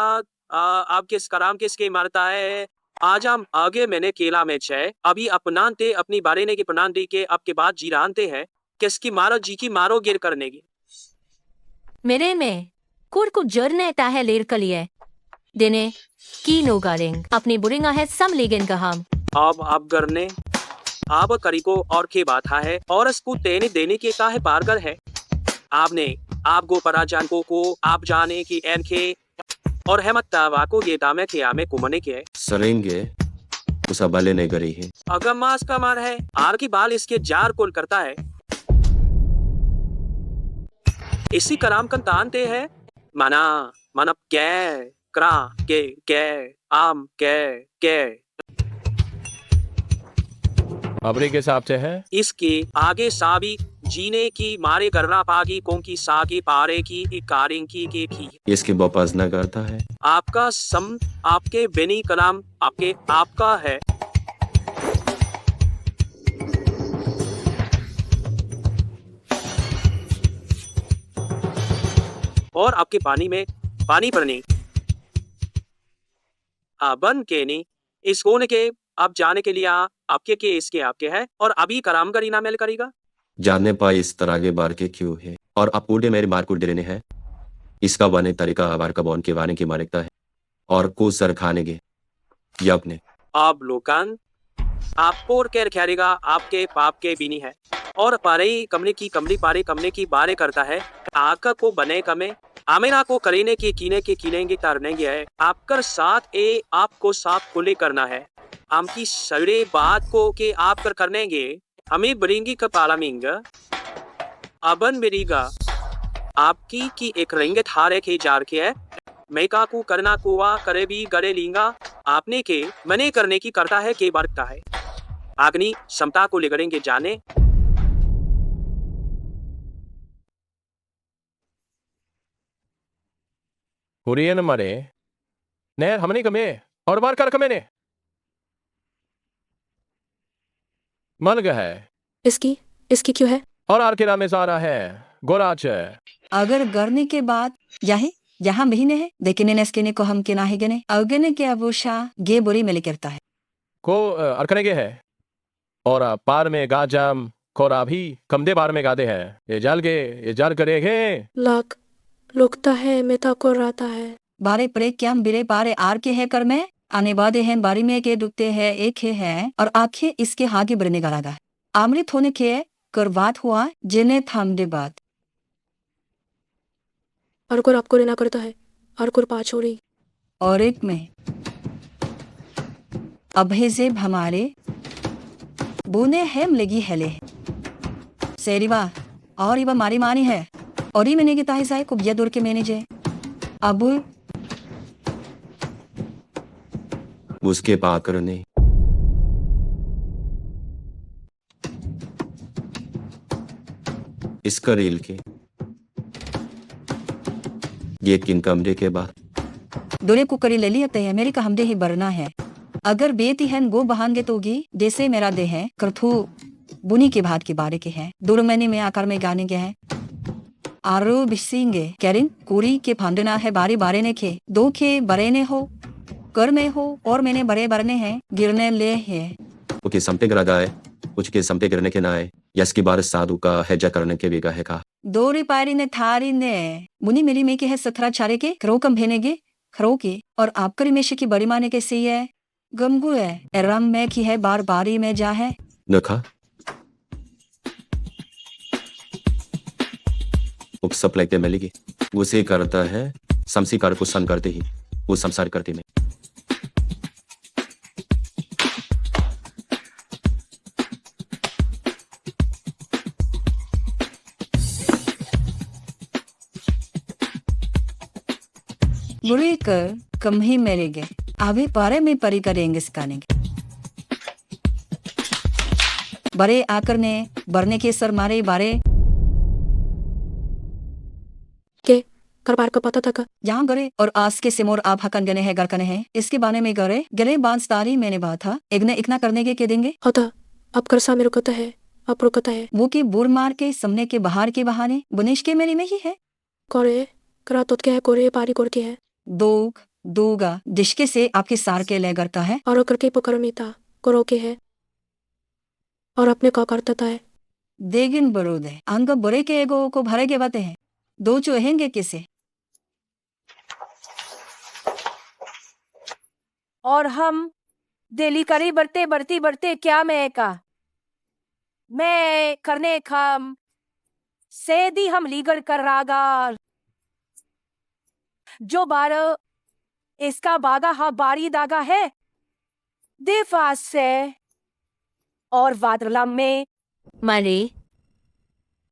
आपके कराम किसके मारता है आज हम आगे मैंने केला में छे अभी अपनाते अपनी बारे ने की प्रणांती के आपके बाद जीरानते हैं किसकी मारो जी की मारो गिर करने की मेरे में कुरकु जरने ताहे लेर कलिए देने की नो गारेंग अपनी बुरिंगा है सम लेगन का हम अब आप करने आप करी को और के बात है और इसको तेने देने के का है पारगर है आपने आपको पराजान को आप जाने की एन के और हेमत तावा को ये दामे के आमे कुमने के सरेंगे उस बाले नहीं करी है अगर मास का मार है आर की बाल इसके जार कोल करता है इसी कराम कन तानते हैं माना मानब क्रा के आम के अबरी के हिसाब से है इसके आगे साबी जीने की मारे करना पागी कौन की सागी पारे की इकारिंग की इसकी वापस न करता है आपका सम आपके बेनी कलाम आपके आपका है और आपके पानी में पानी पर नहीं बन के नहीं इस कोने के आप जाने के लिए आपके के इसके आपके है और अभी कराम करीना मेल करेगा जानने पाए इस तरह के बार के क्यों है और आप पूरे मेरे मार को डरने है इसका बने तरीका आवार का बौन के वाने की मालिकता है और को सर खाने के या अपने आप लोकान आप पोर कैर खेरेगा आपके पाप के बीनी है और पारे कमने की कमली पारे कमने की बारे करता है आका को बने कमे आमेना को करीने के कीनेंगे तारनेंगे है आपकर साथ ए आपको साफ खुले करना है आमकी सड़े बात को के आप कर करनेंगे हमें बरेंगी का पालामिंग अबन बेरीगा आपकी की एक रंगत हारे के जार के है मैं का को करना कुआ करे भी गरे लिंगा आपने के मने करने की करता है के बरकता है आग्नि समता को लेगरेंगे जाने कुरियन मरे ने हमने कमे और बार कर कमे ने मन गया है इसकी क्यों है और आर के नामे सारा है गोराच अगर गरने के बाद यही यहाँ महीने है लेकिन इसके को हम के ना ही गने अगने के अबूशा गे बुरी में करता है को अरकने के है और पार में गाजाम कोरा भी कमदे पार में गादे है ये जाल करेगे लाख लुकता है मेता को राता है बारे प्रे क्या बिरे बारे आर के है कर में आने वादे हैं बारी में के दुखते हैं एक है और आंखें इसके हागे बरने गलागा है आमृत होने के करवात हुआ जिन्हें थामदे बात और कोर आपको लेना करता है और कोर पाँच हो रही और एक में अभेजेब हमारे बोने हेम लगी हेले सेरिवा और इवा मारी मानी है और ही मैंने की ताही साहे कुबिया दूर के मैंने जे अब उसके पाकर ने इसका रेल के ये किन कमरे के बाद दोरे कुकरी ले लिया तय मेरे का हमदे ही बरना है अगर बेती है गो बहानगे तोगी जैसे मेरा दे है करथू बुनी के भात के बारे के हैं दूर महीने में आकार में गाने के हैं आरो बिसिंगे कैरिन कुरी के फांदना है बारी बारे ने खे दो खे बरे ने हो कर में हो और मैंने बड़े बरने हैं गिरने ले है ओके समते गिरा गाए कुछ के समते गिरने के ना है यस की बार साधु का हैजा करने के बेगा है का दोरी पारी ने थारी ने मुनी मेरी में के है सथरा चारे के खरो कम भेनेगे खरो के और आपकरी में की बड़ी माने के सी है गमगु है एरम में की है बार बारी में जा है नखा उपसप लगते मिलेगी उसे करता है समसी कार को सन करते ही वो संसार करते में बुरी कर कम ही मेरेगे अभी पारे में परी करेंगे सिखानेंगे बड़े आकर ने बरने के सर मारे बारे के करबार का पता था का यहाँ गरे और आस के सिमोर आप हकन गने हैं गरकने हैं इसके बारे में गरे गले बांसदारी मैंने बात था इग्ने इकना करने के देंगे होता अब करसा में रुकता है अब रुकता है वो की बुर मार के समने के बाहर के बहाने बुनिश के मेरी में ही है कोरे करा तो क्या है कोरे पारी कोर के है दोग दूगा जिसके से आपके सार के ले करता है और करके पुकारमिता करो के है और अपने का करता है देगिन बरोदे अंग बुरे के एगो को भरे के बातें हैं दो चोहेंगे किसे और हम दिली करी बढ़ते क्या मैं करने खाम सेदी हम लीगड़ कर रागा जो बार इसका बागा हा बारी दागा है देफास से और वादरलम में मरे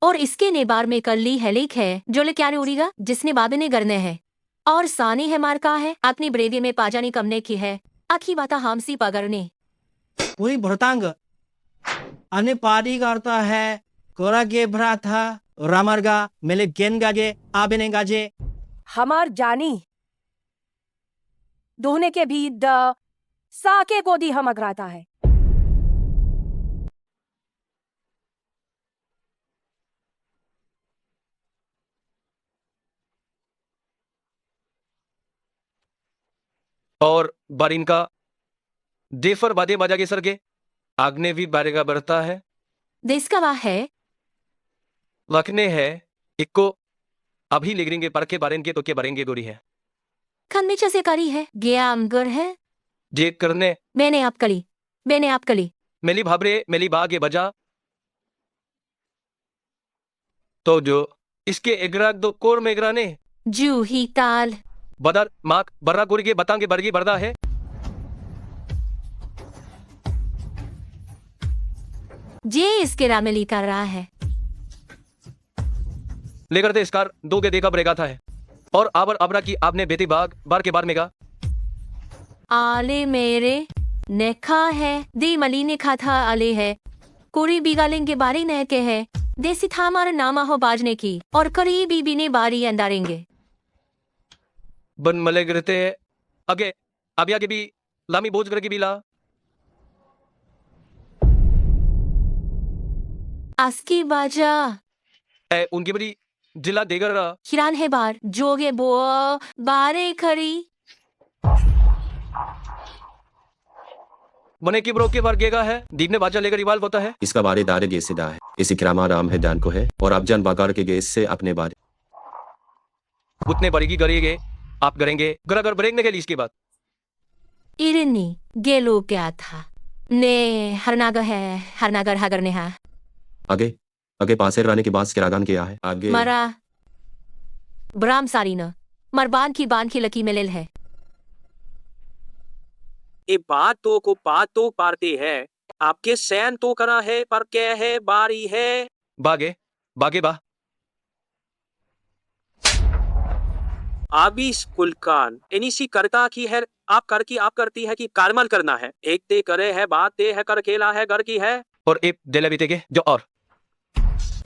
और इसके नेबार में कल्ली हेलिक है जो ले क्या उड़ीगा जिसने बाबे ने गरने है और सानी है मार का है अपनी ब्रेवी में पाजानी कमने की है आखी बाता हामसी पगरने पूरी भरतांग अने पारी करता है कोरा के भरा था रामरगा मेले गेन गाजे आबेने गाजे हमार जानी दोहने के भी द साके को दी हम अगराता है और बारिन का देफर बादे बाजा के सर के आग्ने भी बारेगा बढ़ता है देश का वाह है लखने है इक्को अभी लिगरेंगे पर के बारें के तो के बारेंगे गोरी है खन्मीचा से करी है गया अमगर है जे करने मैंने आप कली मेली भाबरे मेली बागे बजा तो जो इसके एग्राक दो कोर में एग्राने जू ही ताल बदर माक बर्रा गोरी के बतांगे बरगी बरदा है जे इसके रामेली कर रहा है लेकर दे इसकार दो के देखा बरेगा था है और आबर अबरा की आपने बेटी बाग बार के बार में गा आले मेरे नेखा है दी मली ने खा था आले है कोरी बिगालें के बारी नह के है देसी था हमारा नामा हो बाजने की और करी बीबी ने बारी अंदारेंगे बन मले गिरते आगे अभी आगे भी लामी बोझ कर की भी ला आस्की बाजा उनकी बड़ी जिला देगर हिरान है बार जोगे बो बारे खरी बने की ब्रो के बार गेगा है दीप ने बाजा लेकर इवाल्व होता है इसका बारे दारे गेसिदा है इसी क्रामा राम है दान को है और आप जान बागार के गेस से अपने बारे उतने बड़ी की करेंगे आप करेंगे घर ब्रेकने के लिए इसके बाद इरनी गेलो क्या था ने हरनागर हागर ने हा आगे आगे पासे राने के बाद किरागान किया है आगे मरा ब्राम सारीना मरबान की बान की लकी में लेल है ए बात तो को बात तो पारते है आपके सैन तो करा है पर क्या है बारी है बागे बागे बा आबी कुलकान इनिसी करता की है आप कर की आप करती है कि कारमल करना है एक ते करे है बात ते है कर खेला है घर की है और एक दिले बीते के जो और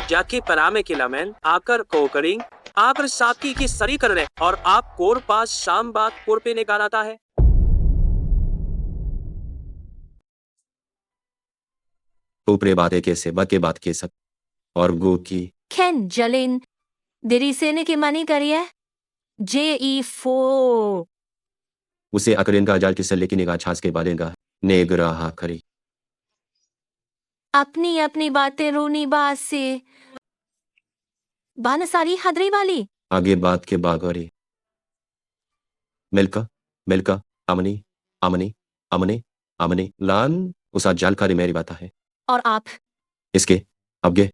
जाके परामे किला मैन आकर को करिंग आकर साकी की सरी कर रहे और आप कोर पास शाम बात कोर पे निकाल आता है ऊपरे बातें कैसे बके बात के सक और गो की खेन जलिन देरी से ने के मानी करिए JE4 उसे अकरिन का अजाल किसे लेकिन निगाह छास के बालेगा नेगराहा खरी अपनी अपनी बातें रोनी बात से बान सारी हदरी वाली आगे बात के बागोरी मिलका मिलका अमनी अमनी अमनी अमनी लान उसा जानकारी मेरी बात है और आप इसके अब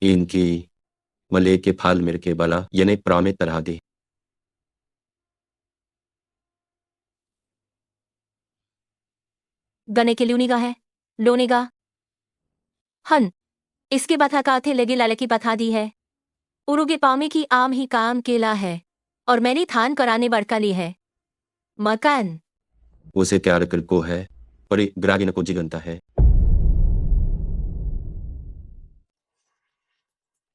इनकी मले के फाल मेरे के बला यने प्रामे तरह दे गने के लियोनिगा है लोनेगा हन इसके बथा काथे लगे लाले की बथा दी है उरुगे पामे की आम ही काम केला है और मैंने थान कराने बड़का ली है मकान उसे त्यार कर को है पर ग्रागी न को जिगंता है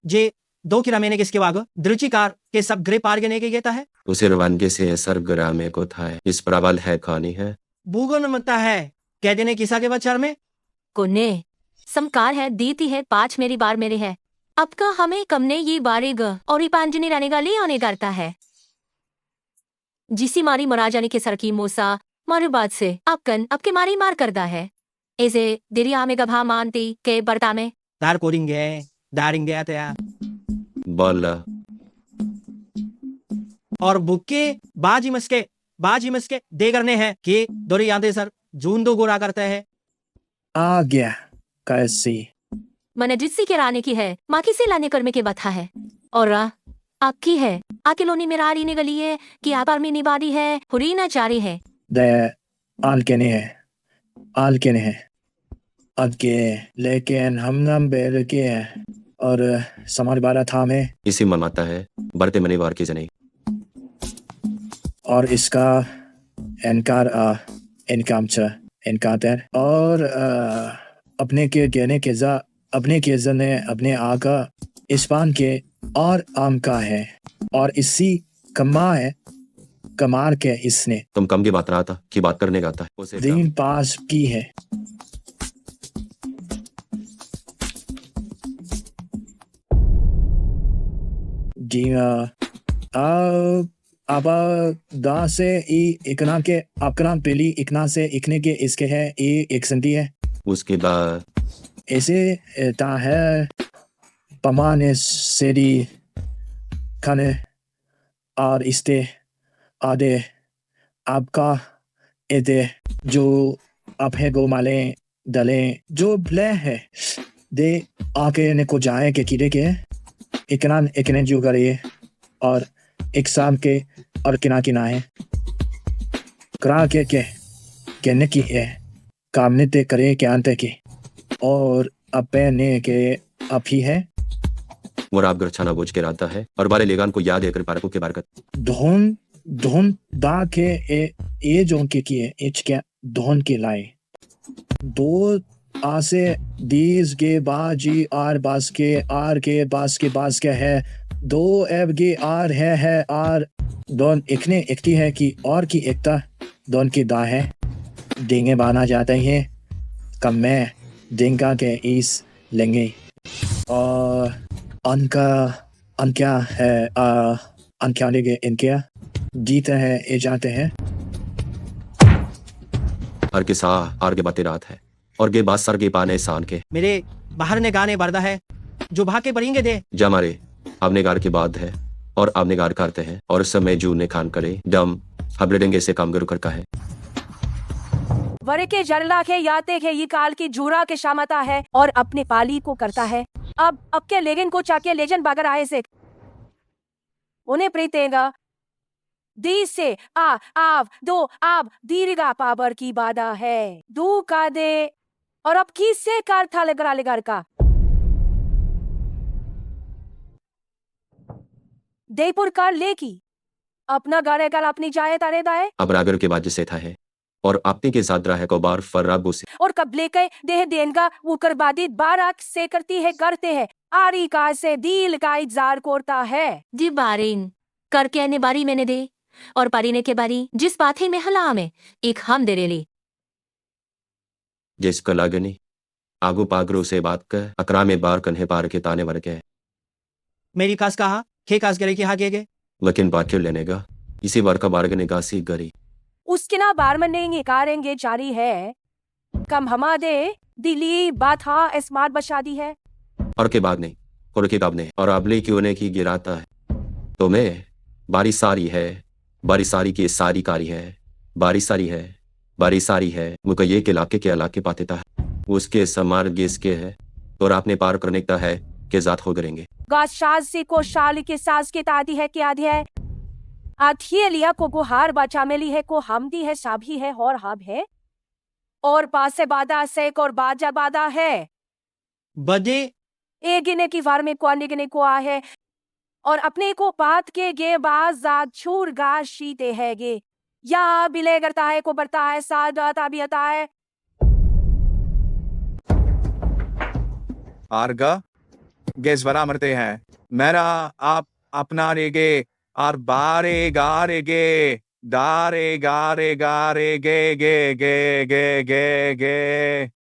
जे दो किरा मैंने किसके वाग दृचिकार के सब ग्रे पार गने के गेता है उसे रवानगे से सर ग्रामे को था है इस प्रबल है खानी है बूगन मता है कह देने किसा के बच्चार में कोने समकार है दीती है 5 मेरी बार मेरे है आपका हमें कमने ये बारेगा और ये पांजनी रहने का ले आने करता है जिसी मारी मरा जाने के सरकी मोसा मारू बात से आपकन आपके मारी मार करता है ऐसे देरी आमे का भा मानती के बर्ता में दार कोरिंगे दारिंगे आते हैं बोला और बुक्के बाजी मस्के दे करने हैं कि दोरी यादें सर जून दो गोरा करते हैं आ गया कैसी मैंने जिससी के राने की है माँ किसे लाने कर्मे के बथा है और आपकी है आके लोनी मेरा आरी निकली है कि आप आर्मी निबादी है हुरी ना चारी है दे आल के नहीं है अब के लेकिन हम नाम बेर के हैं और समाज बारा था में इसी मन आता है बढ़ते मनी बार की जनी और इसका इनकार और अपने के कहने के जा अपने के जने अपने आका इस्पान के और आम का है और इसी कमार के इसने तुम कम की बात रहा था कि बात करने का था उसे दीन पास की है जी अब दा से इकना के आपकना पहली इकना से इकने के इसके है एक संधि है उसके बाद ऐसे ता है पमाने सेरी खाने और इस्ते आदे आपका एदे जो आप है गो माले दले जो ब्ले है दे आके ने को जाए के कीड़े के इकने जो करिए और एक शाम के और किना है करा के कहने की है कामने ते करे के अंत की और अपने के आप ही है वो राब गरछाना बोझ के रहता है और बारे लेगान को याद है कर पारकों के बारकत धोन दा के ए जो के किए एच के धोन के लाए दो आसे दीज के बाजी आर बास के आर के बास के है दो एब के आर है आर दोन इकने एकती है कि और की एकता दोन की दा है डेंगे बाना जाते हैं कम में डेंगा के इस लेंगे और अन क्या है अन क्या लेंगे इनके जीते हैं ये जाते हैं हर के सा आर के बातें रात है और गे बात सर के पाने सान के मेरे बाहर ने गाने बरदा है जो भाके पड़ेंगे दे जमारे आपने गार के बाद है और आपने गार करते हैं और उस समय जू ने खान करे दम हबरेडेंगे से काम गुरु करता है वरे के जरला के याते के ये काल की जूरा के शामता है और अपने पाली को करता है अब के लेगिन को चाके लेजन बागर आए से उन्हें प्रीतेगा दी से आव दो आब दीर्घा पावर की बाधा है दू का दे और अब किससे कार था लेगर का देपुर कार लेकी अपना गारे कल अपनी जाए तारे दाए अब रागर के बाद से था है और आपने के साथ रहा है को बार फर्राबू से और कब लेके देह देनगा वो करबादी बाराक से करती है करते हैं आरी का से दिल का इजार कोरता है जी बारिन करके आने बारी मैंने दे और पारीने के बारी जिस बात में हला में एक हम दे रेली जिसका लागनी आगू पागरू से बात कर अकरा में बार कन्हे पार के ताने वर के मेरी कास कहा खे कास करे की हागे गे लेकिन बाक्य लेने का इसी बार का बारगने का सी गरी उसके ना बार में नहीं कारेंगे जारी है कम हमा दे दिली बात हाँ स्मार्ट बशादी है और के बाद नहीं और के कब नहीं और अबली की उन्हें की गिराता है तो मैं बारी सारी की सारी कारी है बारी सारी है मुझको ये के इलाके पाते था उसके समार गिसके है और आपने पार करने का है के जात हो करेंगे गाशाज से को शाल के सास के तादी है क्या आधी है आथिये लिया को गुहार बाचा मेली है को हमदी है साभी है और हाब है और पासे बादा से और बाजा बादा है बदे ए गिने की वार में को गिने को आ है और अपने को बात के गे बाज जात छूर गा शीते है गे या बिले करता है को बरता है सादा भी आता है आर्गा गैस बरा मरते हैं मेरा आप अपना रेगे और बारे गारे गे दारे गारे गारे गे गे गे गे गे गे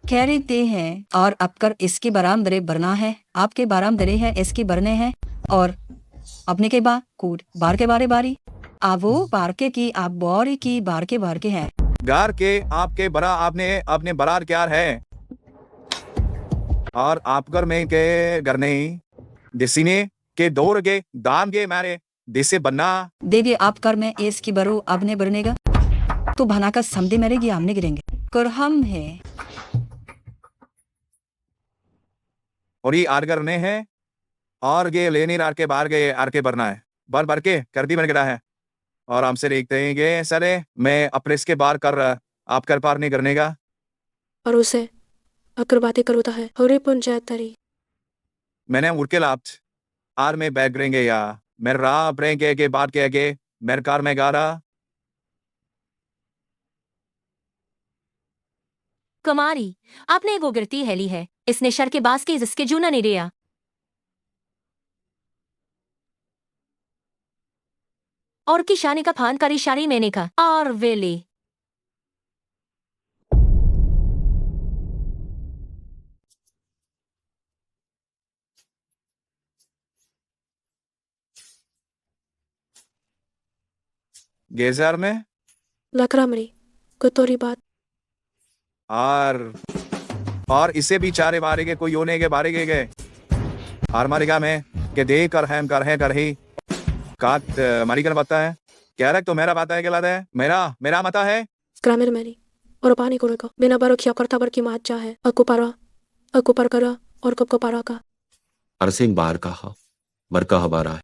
खैरिते हैं और अब कर इसके बरामदरे बरना है, आपके बरामदरे है इसके बरने हैं, और अपने के बा कूद बार के बारे बारी आवो बार के आप बोरी की बार के हैं। गार के आपके बरा आपने अपने बरार क्या है और आप घर में के घर नहीं दिसीने के दौड़ के दाम के मारे दिसे बनना देवी आप कर में इसकी बरो अब ने बरनेगा तो भना का समझे मेरेगी आमने गिरेंगे कर हम है और ये आर करने हैं और ये लेनी आर के बाहर गए आर के भरना है बार भर के कर दी बन गया है और हमसे देखते हैं कि सर मैं अपने इसके बाहर कर आप कर पार नहीं करने का और उसे अकर बातें करोता है हरे पंचायत तरी मैंने उड़ के लाप्त आर में बैग करेंगे या मेरे राह अपने के बाद के आगे मेरे कार में गा रहा कुमारी आपने वो गिरती हेली है इसने शर के बास के जिसके जूना नहीं रिया और की शानी का फान करी शारी मैंने का और वेली गेजार में लकड़ा मरी कुतोरी बात और इसे भी चारे बारे के कोई होने के बारे के गए हार मारेगा मैं के दे कर ही काट मारी कर बता है क्या रख तो मेरा बाता है क्या है मेरा मता है ग्रामीण मेरी और पानी को रखो बिना बारो खिया करता बर की मात चाहे अकु पर करा और कब को पारा का अरसिंग बार कहा मरका हबारा है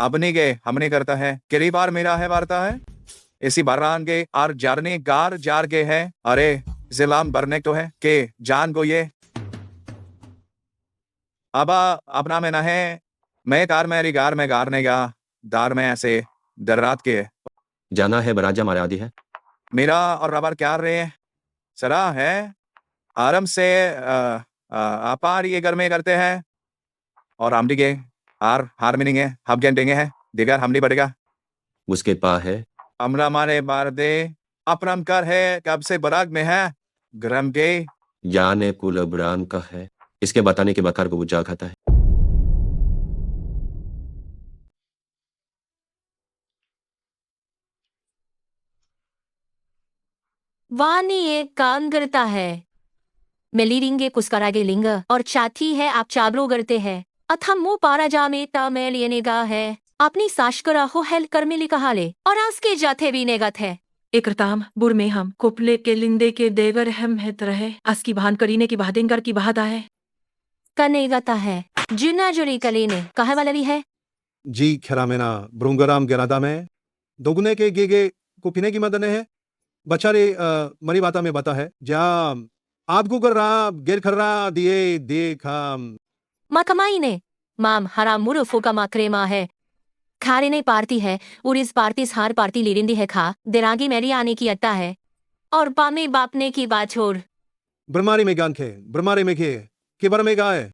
अपने के हमने करता है किरी बार मेरा है वार्ता है इसी बारान के आर जारने गार जार के है अरे जिलाम बरने तो है के जान को ये अब अपना में ना है मैं कार मेरी गार में गारने का दार में ऐसे दर रात के जाना है बराजा मर्यादी है मेरा और रबर क्या रहे हैं सरा है आराम से अपार ये घर में करते हैं और आमडी के हार मीनिंग है हम देंगे है दिगर हम नहीं पड़ेगा उसके पा है अमरा मारे बार दे अपरम कर है कब से बराग में है गरम के याने कुल ब्रान का है इसके बताने के बकार को बुझा खाता है वानी एक काम करता है मेली रिंगे कुस्करागे लिंग और चाथी है आप चाबलो करते हैं अथम मुंह पारा जामे ता मैं लेने गा है अपनी साशकरा हो हेल कर मिली कहा ले और उसके जाथे भी नेगत है इकरताम बुर में हम कुपले के लिंदे के देवर हम है तरह अस्की भान करीने की बहादेंगर की बहादा है कनेगता है जुना जुरी कलीने कहे वाला भी है जी खरा मेना ब्रुंगराम गिरादा में दोगुने के गेगे को पीने की मदने है बचारे मरी बाता में बता है जा आपको कर रहा गेर कर रहा दिए देखा माकमाई ने माम हराम मुरुफो का माकरे माँ है खारे नहीं पारती है और इस पारती हार पारती लीरिंदी है खा दिरागी मेरी आने की अत्ता है और पामे बापने की बात छोड़ ब्रह्मारी में गान खे ब्रह्मारी में खे के बर में गाए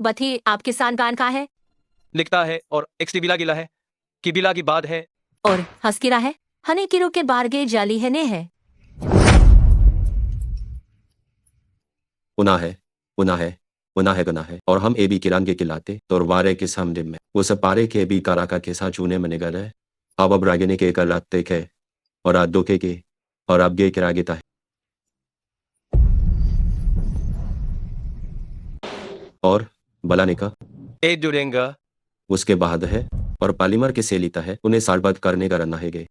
बथी आप किसान गान का है लिखता है और एक्सटी बिला गिला है कि बिला की बात है और हंसकिरा है हने किरो के बारगे जाली है ने है उना है गना है और हम ए बी किरान के खिलाते तो वारे के सामने में वो सब पारे के भी कारा का केसा चूने में निकल है अब रागिने के कर लाते के और आज दोखे के और अब गे किरा गेता है और बलाने का ए जुड़ेंगा उसके बाद है और पालीमर के से लेता है उन्हें सालबद्ध करने का रना है गे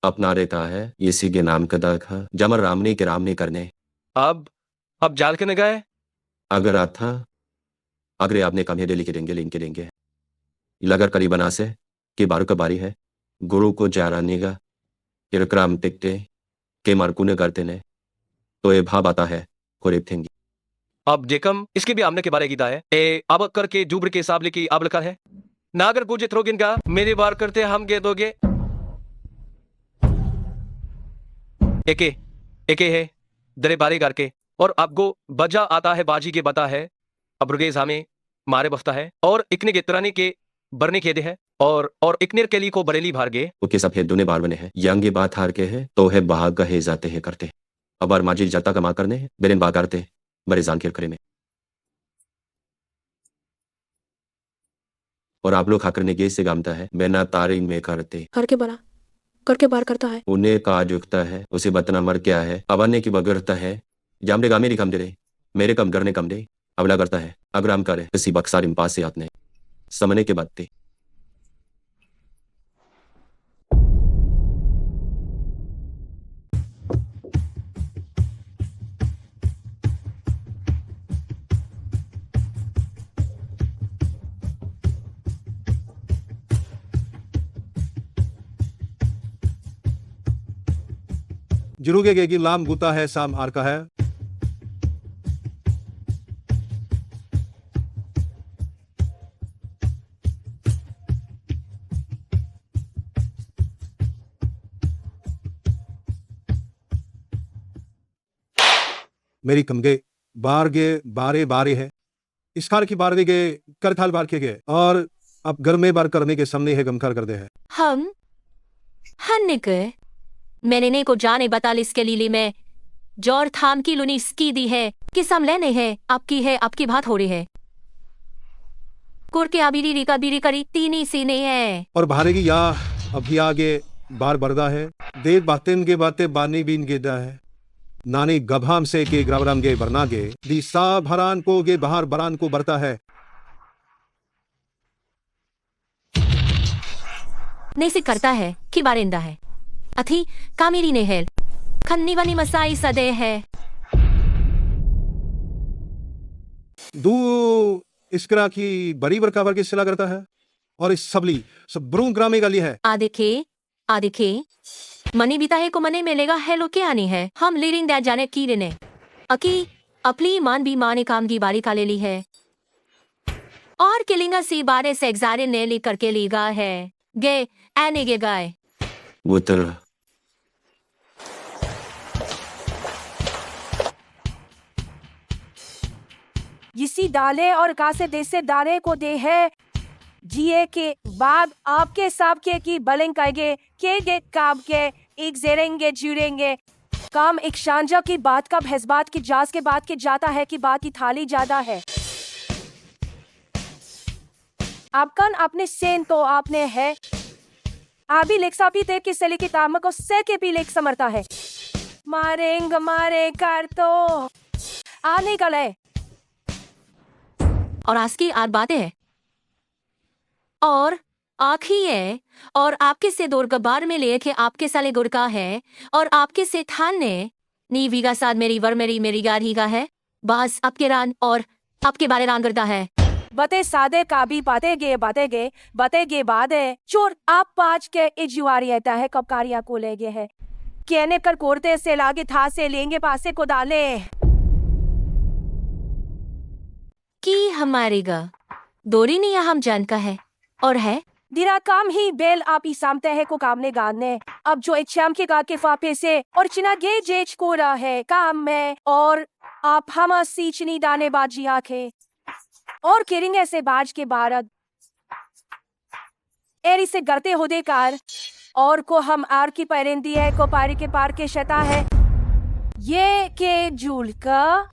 अपना रहता है इसी के नाम का दाखा जमर रामने के रामने करने अब जाल के न गए अगर आता अगर आपने कम है लिख देंगे लगर करीबना से कि बारू का बारी है गुरु को जाराने का किरक्राम टिकते के मारकूने करते ने तो ये भाव आता है खुरेब थेंगी अब जेकम इसके भी आमने के बारे गीता है ए अब करके जुब्र के हिसाब लेके अब लकर है नागर पूजे थ्रोगिन का मेरे बार करते हम गे दोगे एके है दरे बारे गार के और आपको बजा आता है बाजी के बता है अब रुगेज हमें मारे बफ्ता है और इकने के तराने के बरने खेदे है और इकनेर केली को बरेली भार गे उसके सब है दुने बार बने हैं यंग ये बात हार के है तो है बहाग का है जाते हैं करते अबार माजी जाता कमा करने बेरेन बा करते बड़े जान खेल करे में और आप लोग खाकर ने गे से गामता है बेना तारी में करते करके बार करता है। उन्हें का जुगता है उसे बतना मर क्या है अबाने की बगरता है जामरे गामे कम दे रहे मेरे कम करने कम दे अबला करता है अगर हम करे किसी बक्सार इम्पास से आपने समझने के बाद थे जुरुगे गेगी लाम गुता है साम आर का है। मेरी कमगे बार गे बारे बारे है इस खार की बार गे कर थाल बार के गए और अब घर में बार करने के सामने है गमखार कर दे है हम हन्ने के मैंने ने को जाने बताल इसके लिए मैं जोर थाम की लुनी स्की दी है कि सम लेने है आपकी बात हो रही है कुर के अबीरी का बीरी करी तीनी सीने है और भारेगी या अभी आगे बार बरदा है देव बातें के बातें बानी बीन गेदा है नानी गभाम से के ग्रावराम गे बरना गे दी सा भरान को गे बाहर बरान को बरता है नहीं से करता है कि बारिंदा है अथी कामेरी ने है खन्नी वनी मसाई सदे है दू इसकरा की बरी बरकावर की सिला करता है और इस सबली सब ब्रू ग्रामे गाली है आ देखे मनी बीता है को मने मिलेगा है लो के आनी है हम लीरिंग दे जाने की ने अकी अपनी मान भी माने काम की बारी का ले ली है और किलिंगा सी बारे से एग्जारे ने ली करके लीगा है गे एने गे गाय वो तर इसी डाले और कासे देसे डाले को दे है जिए के बाद आपके साब के की बलिंग कहेंगे के गे काम के एक जेरेंगे जुड़ेंगे काम एक शांजा की बात का भैसबात की जास के बाद के जाता है कि बात की थाली ज्यादा है आपकन अपने सेन तो आपने है आबी लेक्सा भी ते किस की ताम को से के भी लेक समरता है मारे कर तो आने का ले और आज की आठ बातें हैं और आखी है और आपके से दौर गबार में ले के आपके साले गुरका है और आपके से थान ने नी वीगा साथ मेरी वर मेरी गारी का है बास आपके रान और आपके बारे रान करता है बते सादे काबी बाते गे बाद है चोर आप पाँच के इजुआरी रहता है कब कारिया को ले गए है कहने कर कोरते से लागे था से लेंगे पासे को डाले कि हमारे गा दोरी नहीं हम जान का है और है दिरा काम ही बेल आप ही सामते है को काम ने गाने अब जो इच्छाम के गा के फापे से और चिना गे जेच को रहा है काम में और आप हम सीचनी दाने बाजी आखे और केरिंग ऐसे बाज के भारत एरी से गरते होदे कार और को हम आर की पैरेंदी है को पारी के पार के शता है ये के झूल का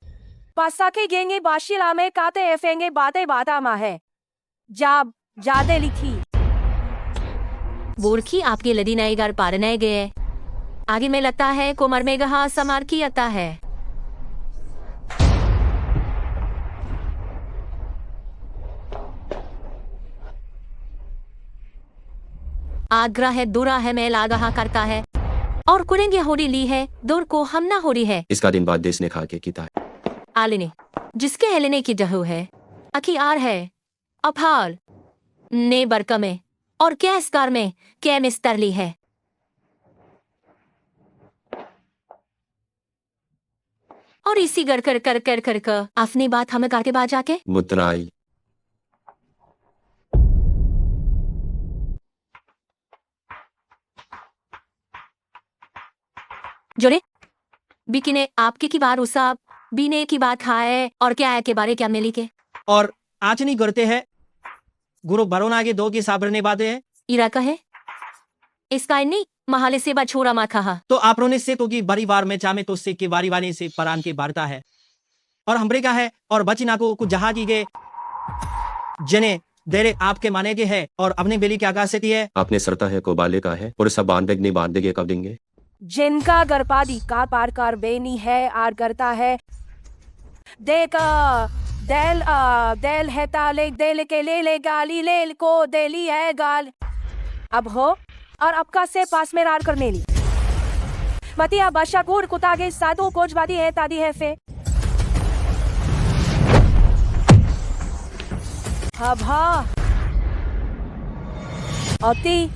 पासा के गेंगे बाशिला में काते एफेंगे बातें बाता मा है जाब जादे लिखी बोरखी आपके लदी नए घर पारने गए आगे में लगता है कोमर में गहा समार की आता है आग्रह है दूरा है मैं लागहा करता है और कुरेंगे होरी ली है दूर को हम ना हो रही है इसका दिन बाद देश ने खा के किता है आलिने जिसके हेलने की जहू है अखी आर है अफाल ने बरकमे और कैस कार में कै मिस्तर ली है और इसी गर कर कर कर कर कर अपनी बात हमें करके बाज आके मुतनाई जोड़े बिकिने आपके की बार उसाब बीने की बात खाए और क्या है के बारे क्या मिली के और आज नहीं करते हैं गुरु भरोना के दो की साबरने बातें हैं इरा का है इसका नहीं महाले से छोरा मा कहा तो आपरोने से तो की बारीवार में चामे तो से के वारी वारी से परान के बारता है और हमरे का है और बचिना को कुछ जहाजी के जने देरे आपके माने के है और अपने बेली क्या आकाश से है आपने सरता है को बाले का है और सब बांधे नहीं बांधेगे कब देंगे जिनका गरपादी का पार कर बेनी है आर करता है देखा देल है ताले देल के ले गाली ले को देली है गाल अब हो और आपका से पास में रार करने ली मतिया बादशाह गुड़ कुतागे सादो कोचवादी है तादी है फे अब हाँ अति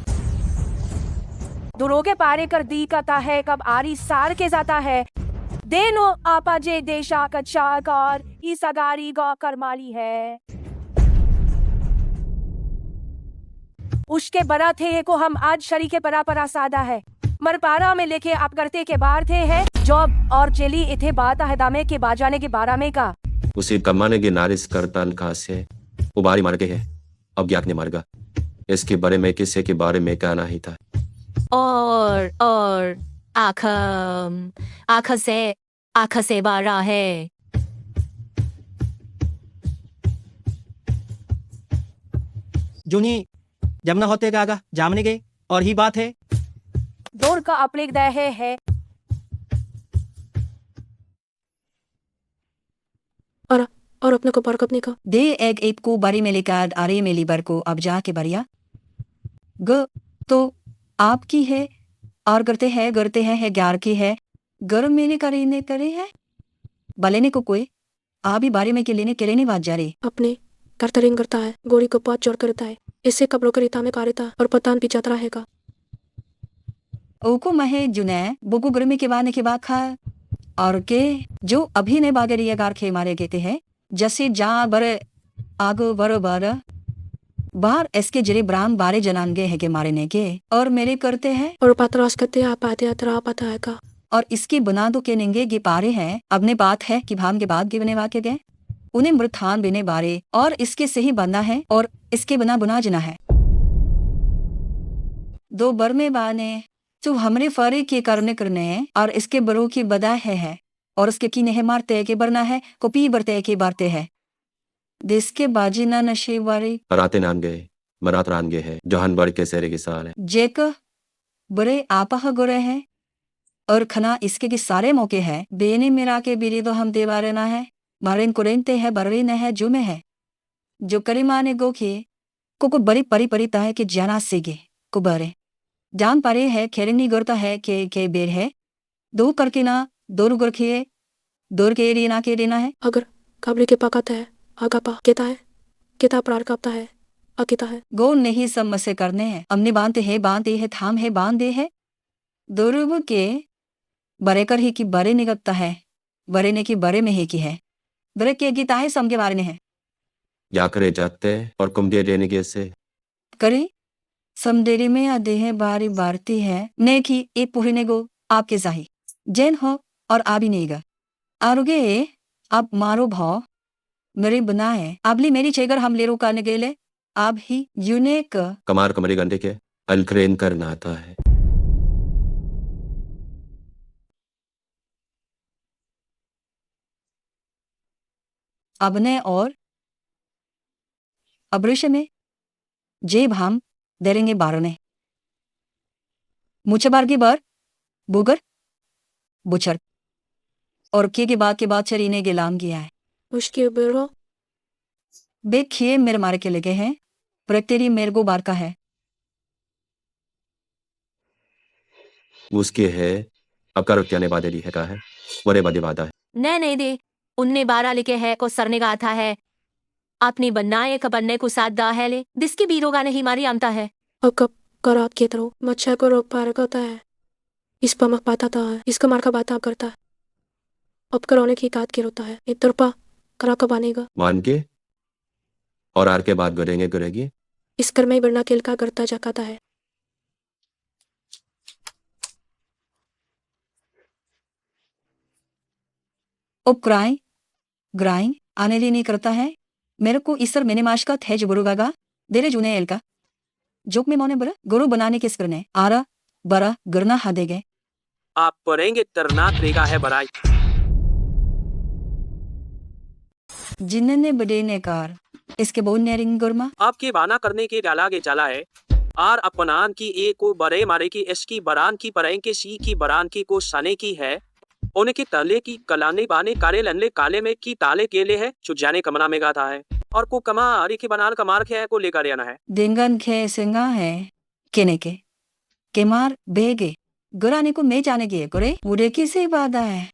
दुरोगे पारे कर दी कता है कब आरी सार के जाता है देनो आपा जे देशा कच्चा कर ईसागारी गौ करमाली है उसके बरा थे को हम आज शरीके परा सादा है मरपारा में लेके आप करते के बाहर थे है जॉब और चेली इथे बात है दामे के बाजाने के बारा में का उसी कमाने के नारिस करतन खास है उबारी मर गए है अब ज्ञाक ने मरगा इसके बारे में किसी के बारे में कहना ही था और आँख से बारा है जुनी जमना होते गागा जामने गए और ही बात है दौड़ का अपलेख दह है और अपने को पार्क अपने का दे एक एप को बारी में लेकर आरे में लीबर को अब जाके बरिया ग तो आपकी है और करते हैं ग्यार की है गर्म मेने करे है बलेने को कोई आप ही बारी में के लेने बात जा रही अपने करतरिंग करता है गोरी को पाँच चोर करता है इससे कपड़ों का रिता में कारिता और पतान पिचाता रहेगा ओको महे जुने बुगु गर्मी के बाने के बाद खा और के जो अभी ने बागरिया गार खे मारे गेते हैं जैसे जा बर आगो बर बाहर इसके जरे ब्राह्म बारे जनानगे है के मारने के और मेरे करते हैं और पात्रास करते आप आते अतरा पता है का और इसकी बुनादो के निंगे गे पारे हैं अपने बात है कि भाम के बाद गिवने वाके गए उन्हें मृथान बिने बारे और इसके सही बंदा है और इसके बना बुना जना है दो बर में बाने तो हमरे फरे के करने और इसके बरों की बदा है और उसके की नहीं मारते के बरना है को पी बरते के बारते है देश के बाजी ना नशे वारी राते नान गए मरात रान गए है जहान बड़ के सेरे के साल है जेक बरे आपा गोरे हैं और खना इसके की सारे मौके है बेने मेरा के बीरी तो हम देवारे ना है मारेन कुरेनते है बररी न है जो में है जो करी माने गोखे को बड़ी परी ताहे के जाना सेगे को बरे जान पारे है खेरनी गोरता है के बेर है दो करके ना दो गोरखिए दूर के रीना के रीना है अगर काबली के पाकाता है आगा पा केता है केता प्रार कापता है अकेता है गो नहीं सब मसे करने हैं हमने बांधते है थाम है बांधे है दुर्ब के बरे कर ही की बरे निगपता है बरे ने की बरे में ही की है बरे के गीता है सम के बारे में है या करे जाते और कुमदे देने के से करे समडेरी में आधे है बारी बारती है ने की एक पुहने गो आपके जाही जैन हो और आबी नेगा आरुगे आप मारो भाव मेरे बना है आबली मेरी छेगर हम ले रुकाने गेले आप ही यूनेक कमार कमरे गंडे के अलक्रेन करना आता है अबने और अब्रिश में जेब हम देरेंगे बारने मुझे बार की बार बुगर बुचर और के बाद चरीने गिलाम किया है उसके बेरो बे खिए मेरे मारे के लगे हैं पर तेरी मेरे को बार का है उसके है अब कर क्या ने बादे ली है का है वरे बादे वादा है नहीं दे उनने 12 लिखे है को सरने का आता है अपनी बनाए का बनने को साथ दा है ले जिसकी बीरोगा नहीं मारी आमता है और कब करात के तरह मच्छा को रोक पार होता है इस पर मक पाता था इसका मार का बात आप करता है अब करौने की काट के रोता है एक तरफा करा कब आनेगा मान के और आर के बाद गरेगी इस कर में बरना केल का करता जाकाता है अब ग्राइंग आने ली नहीं करता है मेरे को इसर मैंने माश का थे जो बुरुगागा देरे जुने एल का जोक में मोने बरा गुरु बनाने किस करने आरा बरा गिरना हादेगे आप पढ़ेंगे तरनाक रेगा है बराई जिन्ने बड़े ने कार इसके बोन नेरिंग गुरमा आपके बाना करने के डालागे चला है आर अपनान की ए को बरे मारे की एस की बरान की परें के सी की बरान की को सने की है उन्हें के तले की कलाने बाने काले लनले काले में की ताले केले है चुजाने कमरा में गाता है और को कमा अरे के बनार कमार के है को लेकर आना है देंगन खे सिंगा है केने के मार बेगे गुराने को मैं जाने की गुरे बुढ़े की से बाधा है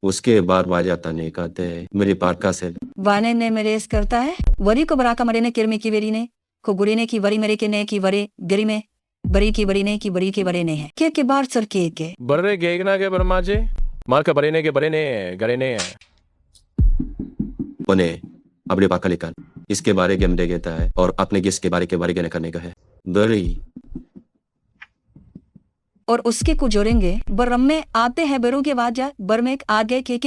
उसके बाद वाजा तने कहते मेरी पार्का से वाने ने मेरेस करता है वरी को बरा का मरे ने किरमी की वेरी ने को गुरी ने की वरी मेरे के ने की वरे गिरी में बरी की बरी ने की बरी के बरे ने है के बार सर के बर्रे गेगना के बरमाजे मार का बरे ने गरे ने उन्हें अपने पाका लिखा इसके बारे में दे देता है और अपने गिस के बारे गने करने का है बरी और उसके को जोड़ेंगे बरम में आते हैं बरों के वाजा बर में आगे के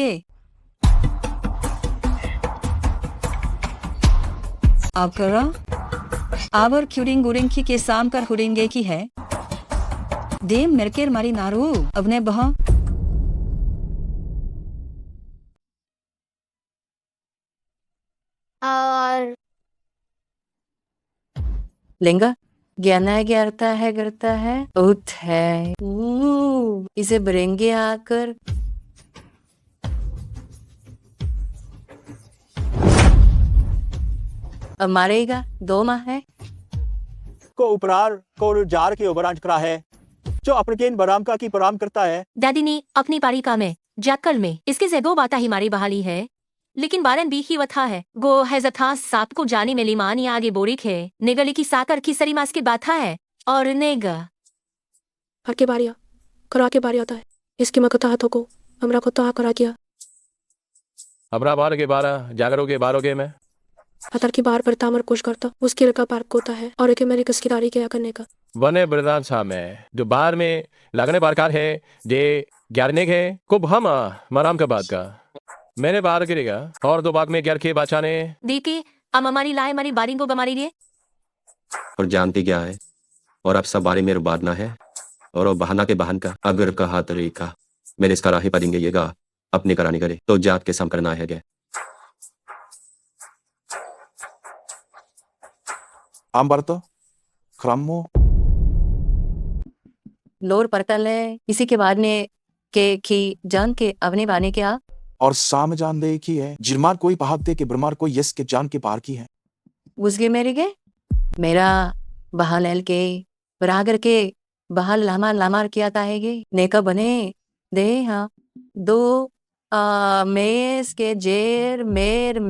आप करा आवर क्यूरिंग गुरिंग की के साम कर हुरेंगे की है देम मिरकेर मारी नारू अवने बहा और लेंगा ज्ञाना गिरता है उठ है इसे बरेंगे आकर अब मारेगा 2 माह है को उपरार को जार के उपरांत करा है जो अपने के बराम का की पराम करता है दादी ने अपनी पारी का में जाकल में इसके से 2 बाता ही मारी बहाली है लेकिन बारन भी ही वथा है गो है जथा साप को जानी में लिमान या आगे बोरिक है नेगली की साकर की सरी मास की बाथा है और नेगा हर के बारिया करा के बारी आता है इसकी मकता हाथों को हमरा को तो करा किया हमरा बार के 12 जागरों के 12 के में हतर की बार पर तामर कुछ करता उसकी रका पार्क होता है और एक मेरी कसकिदारी क्या करने का वने बरदान सा में जो बार में लगने बारकार है जे 11 है कुब हम मराम का बात का मैंने बार गिरेगा और 2 बाग में 11 के बचाने देखे अब हमारी लाए हमारी बारी को बमारी लिए और जानती क्या है और अब सब बारे में रुबादना है और वो बहाना के बहन का अगर कहा तरीका मेरे इसका राही पड़ेंगे ये गा अपनी करानी करे तो जात के सम करना है गया आम बरतो क्रमो लोर परतल है इसी के बाद ने के खी जान के अवने बाने के आ और साम जान दे की है जिरमार कोई पहाड़ दे के ब्रह्मार कोई यस के जान के पार की है उसके मेरे के मेरा बहाल के बरागर के बहाल लामार किया था है नेका बने दे हाँ 2 मेस के जेर मेर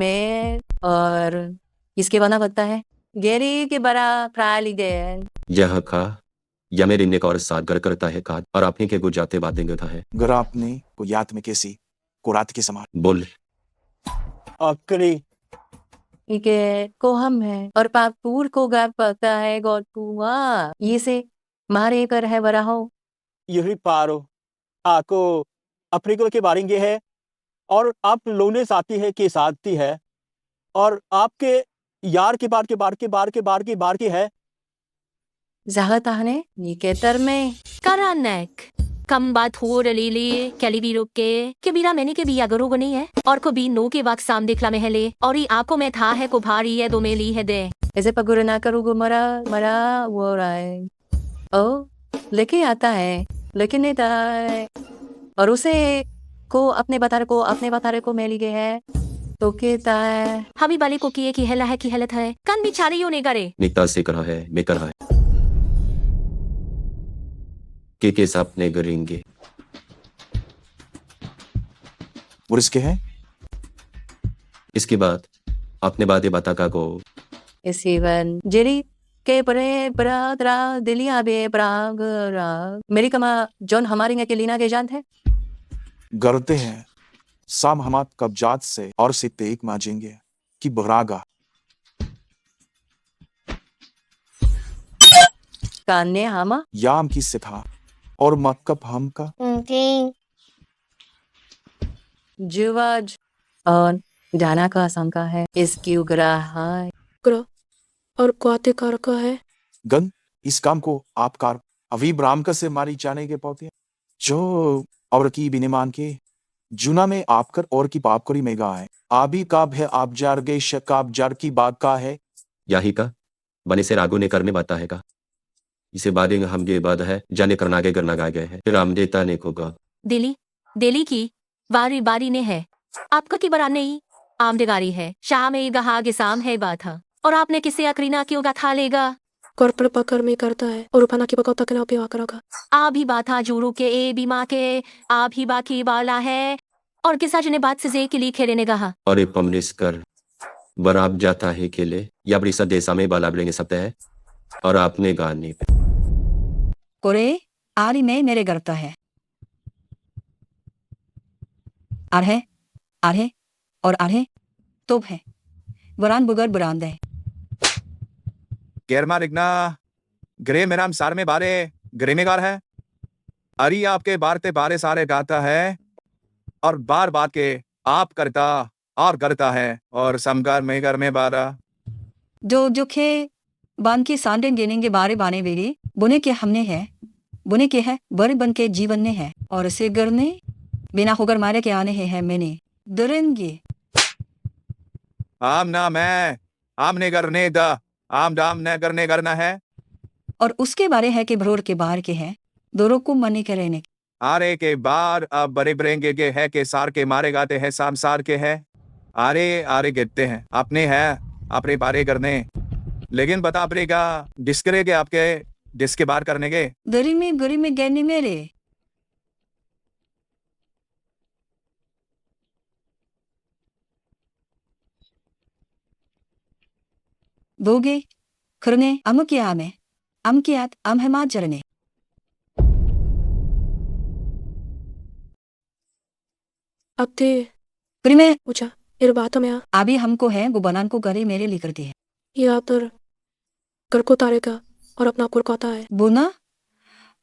और इसके बना बनता है गेरी के बरा प्राली दे यह खा या मेरे ने और साथ घर करता है काद और अपने के गुजाते बातें गथा है गर आपने को याद में कैसी को रात के समान बोल अकरी इके को हम है और पापूर को गाप पता है गौर कुआ ये से मारे कर है बरा हो यही पारो आको अफ्रीका के बारेंगे है और आप लोने साथी है के साथी है और आपके यार के बार की है जहात आने ये के तर में करानक कम बात हो रली ले कैली भी रोक के बीरा मैंने के भी अगरो नहीं है और को भी नो के वक्त साम देखला में है ले और ये आपको मैं था है को भारी है 2 में ली है दे ऐसे पगुर ना करूँगो मरा वो रहा है ओ लेके आता है लेकिन नहीं था और उसे को अपने बतारे को मेली गए है तो कहता है हमी बाले को किए की हेला है की हेलत है कन बिचारी यो ने करे निकता से करा है मैं करा है के सपने करेंगे और इसके है इसके बाद अपने बातें बता का को इसीवन जेरी के परे बरादरा दिलिया बे प्रागरा मेरी कमा जॉन हमारी के लीना के जानते हैं करते हैं साम हमात कब्जात से और से तेक माजेंगे कि बरागा कान्ने हमा याम की से था और मक्कब हम का जुवाज और जाना का आशंका है इसकी उग्रह और क्वाते कार का है गन इस काम को आप कार अभी ब्राह्म का से मारी जाने के पौते जो और की बिनेमान के जुना में आपकर और की पाप करी मेगा है आबी काब है आप जार गए शकाब जार की बात का है याही का बने से रागो ने करने बाता है का इसे बादेंगे हम ये बात है जाने करनागे करना गा गए हैं फिर हम देता ने को गा दिली दिली की बारी बारी ने है आपका की बरा नहीं आमदेगारी है शाह में गहा के साम है बात है और आपने किसे अकरीना क्यों गा था लेगा कर्पण पकड़ में करता है और उपना की पकौता के नाम पे आकर रखा आ भी बात हा जुड़ू के ए बीमा के आ भी बाकी वाला है और किसा जने बात से जे के लिए खेरे ने कहा और एक पमनिस कर बराब जाता है के लिए या बड़ी सा देसा में बाला बलेंगे सब है और आपने गाने पे कोरे आरी में मेरे करता है आरहे और आरहे तो है बुरान बुगर बुरान दे गेरमा रिगना ग्रे मेराम सार में बारे ग्रेमेगार है अरी आपके बारते बारे सारे गाता है और बार बात के आप करता और करता है और समकार में घर में बारा जो जो खे बान की सांडें गेने के बारे बाने वेगी बुने के हमने है बुने के है बर बन के जीवन ने है और इसे गरने बिना होकर मारे के आने है मैंने डरेंगे आम ना मैं आमने करने दा आम दाम न करने करना है और उसके बारे है कि भरोर के बाहर के हैं दोनों को मनी के रहने आरे के बार अब बड़े बरेंगे के है के सार के मारे गाते हैं साम सार के है आरे आरे कहते हैं अपने है अपने बारे करने लेकिन बता पड़ेगा डिस्करे के आपके डिस्क के बार करने के गरी में गैनी मेरे दोगे खरने अमुकिया में अमकियात अमहमात जरने अब थे करी में पूछा ये बात में अभी हमको है वो बनान को गरे मेरे लिए करती है ये आप तो घर को तारेगा और अपना कुर को आता है बुना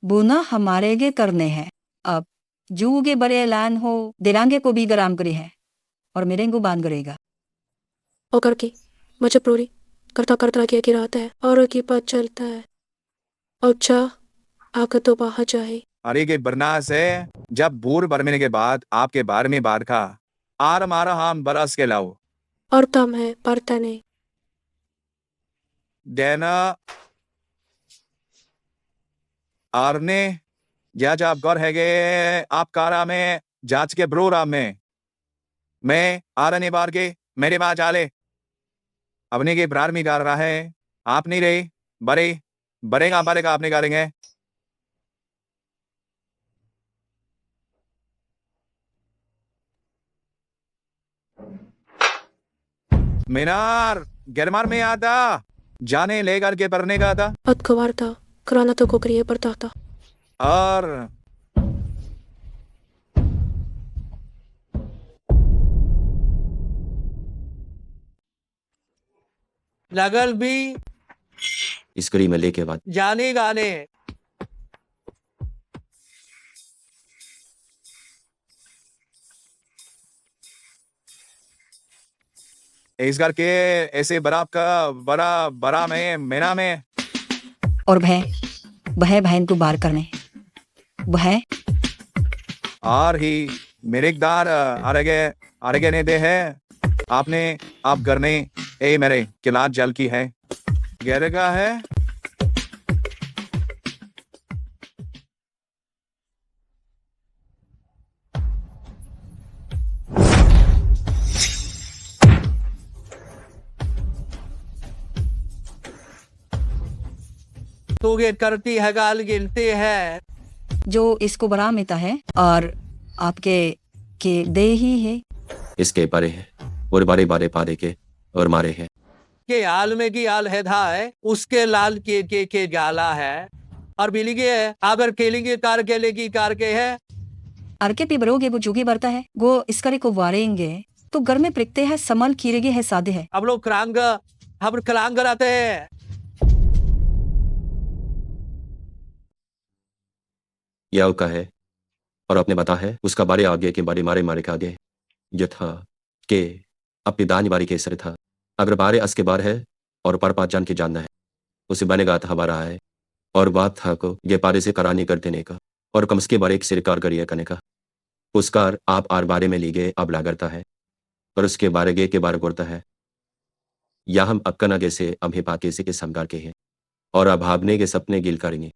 बुना हमारे के करने हैं अब जूगे बड़े ऐलान हो दिलांगे को भी गराम करे है और मेरे को बांध करेगा और कर की मुझे प्रोरी करता करता की रात है और की पता चलता है अच्छा आकर तो बाहर जाए अरे के बरना से जब बूर बरमने के बाद आपके बारे में बार खा आर मारा हम बरस के लाओ और तम है पढ़ता नहीं देना आरने या जब गौर है गे आप कारा में जांच के ब्रोरा में मैं आरने बार के मेरे बात चाले अपने के प्रार में कर रहा है आप नहीं रहे बड़े बड़ेगा बड़ेगा आपने करेंगे मीनार गिरमार में आता जाने लेकर के पढ़ने का था अतकवार था कराना तो कोकरिए पड़ता था और लगल भी इस कड़ी में लेके बाद जाने गाने इस घर के ऐसे बराब का बड़ा बड़ा में मेना में और भय बहन को बार करने भय और ही मेरे एकदार आरगे ने दे है आपने आप करने ए मेरे किलात जल की है गहरे का है तो ये करती है गाल गिनती है जो इसको बरा मिता है और आपके के दे ही है इसके बारे है और बारे बारे पादे के और मारे हैं के आल में की आल है था है उसके लाल के गाला है और बिलिगे है अगर केलिगे कार के लेगी कार के है अरके पी बरोगे वो जुगी बरता है वो इस करे को वारेंगे तो घर में प्रिकते हैं समल खीरेगे है सादे है अब लोग हम क्रांग आते हैं या का है और आपने बता है उसका बारे आगे के बारे मारे मारे का आगे ये था के अपनी दान बारी के सर था अगर बारे अस के बार है और पर पाँच जान के जानना है उसे बनेगा था हमारा है और बात था को ये पारे से करानी कर देने का और कम के बारे एक सिरकार करिए करने का उसकार आप आर बारे में लीगे अब लागरता है और उसके बारे गे के बारे करता है या हम अक्कन आगे से अम्हे पाके से के समगार के हैं और अब भावने के सपने गिल करेंगे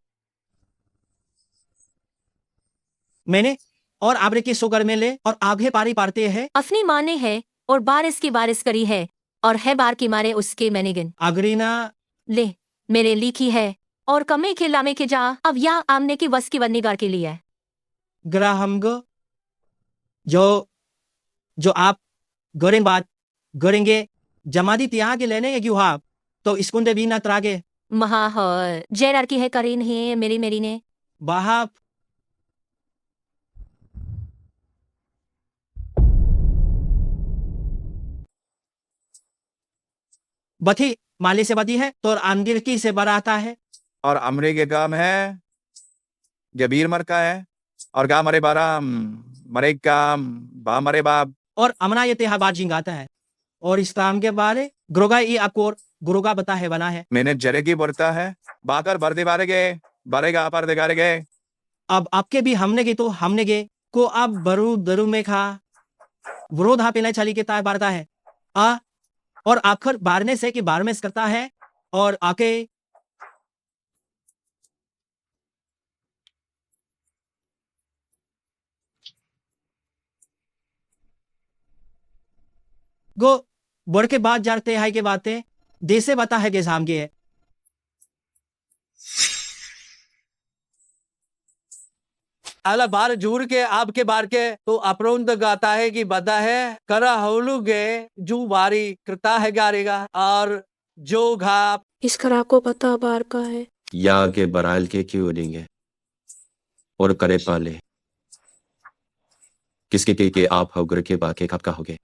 मैंने और आबरे के सोगर में ले और आगे पारी पारते हैं अपनी माने है और बारिश की बारिश करी है और है बार की मारे उसके मैंने गिन अग्रीना ले मेरे लिखी है और कमे के लामे के जा अब या आमने की वस की बन्नीगार के लिए है ग्राहम गो जो आप गोरें बात गोरेंगे जमादी त्याग के लेने के क्यों आप तो इसकुंदे भी ना त्रागे महा जैरार की है करीन है मेरी ने बाहाप बथी माली से बदी है तो आंदिर की से बराता है और अमरे के काम है जबीर मर का है और गा मरे बाराम मरे काम बा मरे बाप और अमना ये तेहा बात जिंगाता है और इस्लाम के बारे गुरुगा ये आपको गुरुगा बता है बना है मैंने जरे की बोलता है बाकर बरदे बारे गए बारेगा पर दिगारे गए अब आपके भी हमने के तो हमने के को अब बरू दरू में खा विरोध हाँ पेला चली के ताय बारता है और आखिर बारने से कि बार में करता है और आके गो बढ़ के बात जाते है के बातें देसे बता है के सामने है अला बार जूर के आपके बार के तो अपरोंद गाता है कि बदा है करा हौलू गे जू बारी करता है गारेगा और जो घाप इस खराब को पता बार का है या के बराल के क्यों उड़ेंगे और करे पाले किसके के आप होगर के बाके कब का होगे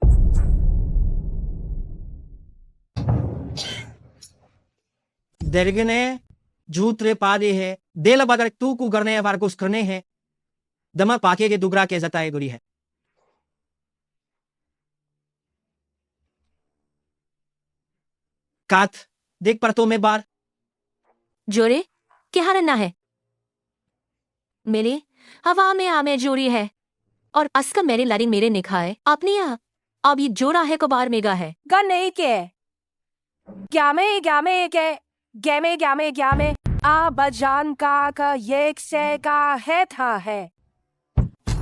दरगने झूठ रे पादे है देल बगर तू को करने बार कुछ करने हैं दमा पाके के दुगरा के जताए गुरी है कात देख पर तो में बार जोरे क्या रन्ना है मेरे हवा में आमे जोरी है और अस्का मेरे लड़ी मेरे निखाए अपनी यहाँ अब ये जोरा है को बार मेगा है गा नहीं के ग्यामे के ग्यामे आ बजान का ये से का है था है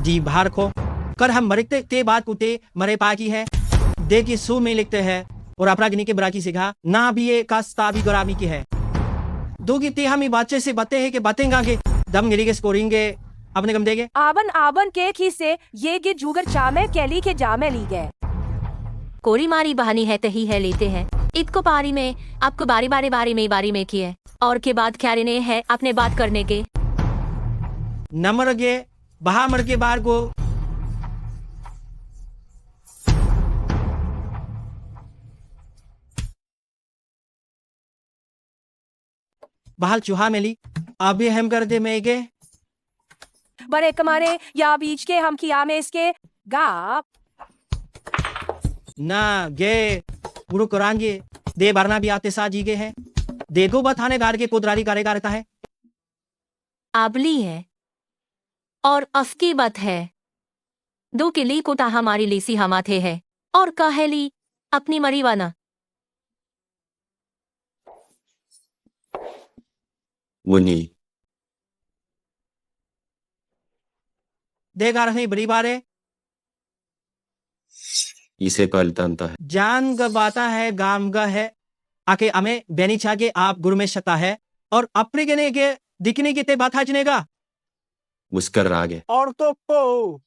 जी बाहर को कर हम मरते ते बात कुते मरे पाकी है दे की सू में लिखते हैं और अपरागिनी के बराकी सिखा ना भी ये कास्ता भी गरामी की है दो की ते हम बच्चे से बते हैं कि बतेंगा के दम गिरी के स्कोरिंग के अपने कम देंगे आबन के खी से ये गे जुगर चामे कैली के जामे ली गए कोरी मारी बहानी है तही है लेते हैं इतको पारी में आपको बारी में की है और के बाद क्या ने है अपने बात करने के नमर गे बहा मर के बार को बहाल चूहा मिली अभी हम कर दे में गे बड़े कमारे या बीच के हम किया में इसके गा ना गे गुरु कुरान जी दे भरना भी आते साथ जी गे है देखो बताने गार के कुदरारी करेगा रहता है आबली है और अफकी बत है दो किली को ता हमारी लीसी हमाथे है और कहेली अपनी मरीवाना वनी देगा रही बड़ी बारे इसे कहलता है जान ग बाता है गाम ग है आके हमें बेनी छा के आप गुरु में शता है और अपने के ने के दिखने की ते बात हाजनेगा मुस्कर रागे और तो को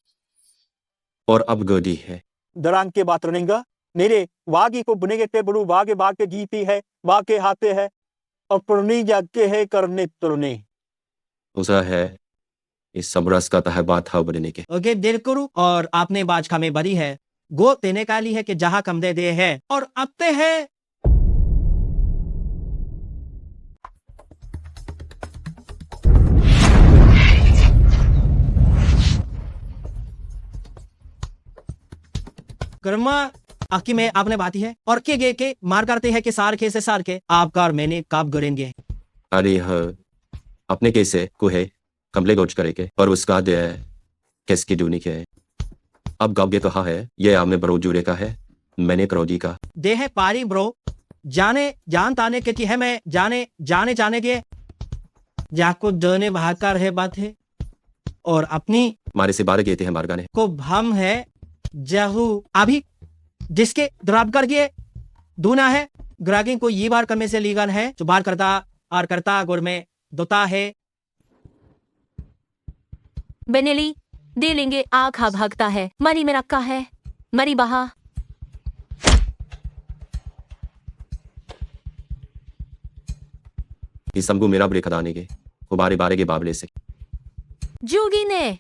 और अब गोदी है दरांग के बात रनेगा मेरे वागी को बुने के ते बड़ू वागे बाग के जीती है वाग के हाथे है और पुरनी जाग के है करने तुरने उसा है इस समरस का तह बात है बनने के ओके देर करू और आपने बाज खामे बरी है गो तेने काली है कि जहां कम दे है और अब ते है कर्मा आकी में आपने बाती है और के गे के मार करते हैं कि सार के से सार के आप कार मैंने काब गरेंगे अरे ह अपने कैसे कुहे कमले गोच करेके और उसका दे किसकी दूनी के अब गाँव कहा है ये आमने बरो जुड़े का है मैंने करोजी का दे है पारी ब्रो जाने जान ताने के है मैं जाने जाने जाने के जाको दने भाकर है बात है और अपनी मारे से बारह गए थे मार्गा ने को भम है जहू अभी जिसके द्राब कर के दूना है ग्राहकी को ये बार कमे से लीगन है जो बार करता और करता गुर में दोता है बेनेली दे लेंगे आखा भागता है मरी में रखा है मरी बहा इस समगु मेरा ब्रेक अदाने के वो बारे बारे के बाबले से जोगी ने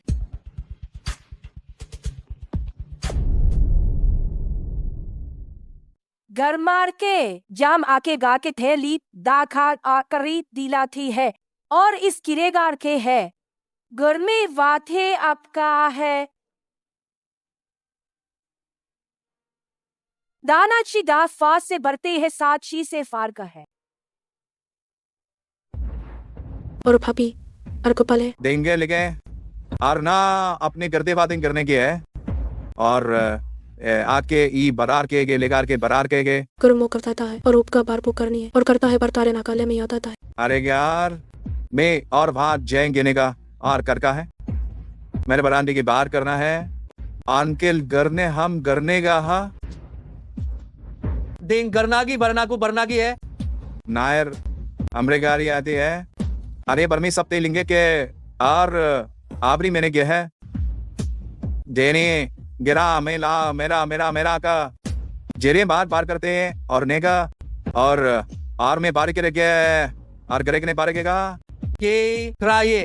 घर मार के जाम आके गा के थे ली दाखा आकरी दिला थी है और इस किरेगार के है घर में वाथे आपका है दानाची दा फास से भरते है साची से फार का है और भाभी और गोपाल है देंगे लेके और ना अपने गर्दे बातें करने की है और आके ई बरार के लेकर के बरार के कर्मों करता है और उपका बार वो करनी है और करता है बरतारे नाकाले में याद आता है अरे यार मैं और वहां जय गिने का और कर का है मेरे बरांडे की बाहर करना है आनकेल गरने हम गरने का हा दिन गरना की बरना को बरना की है नायर हमरे गाड़ी आती है अरे बर्मी सप्ते लिंगे के और आबरी मैंने क्या है देने गिरा मेला मेरा मेरा मेरा का जेरे बार बार करते हैं और नेगा और आर में बार के रखे और गरे के ने बार के का के कराये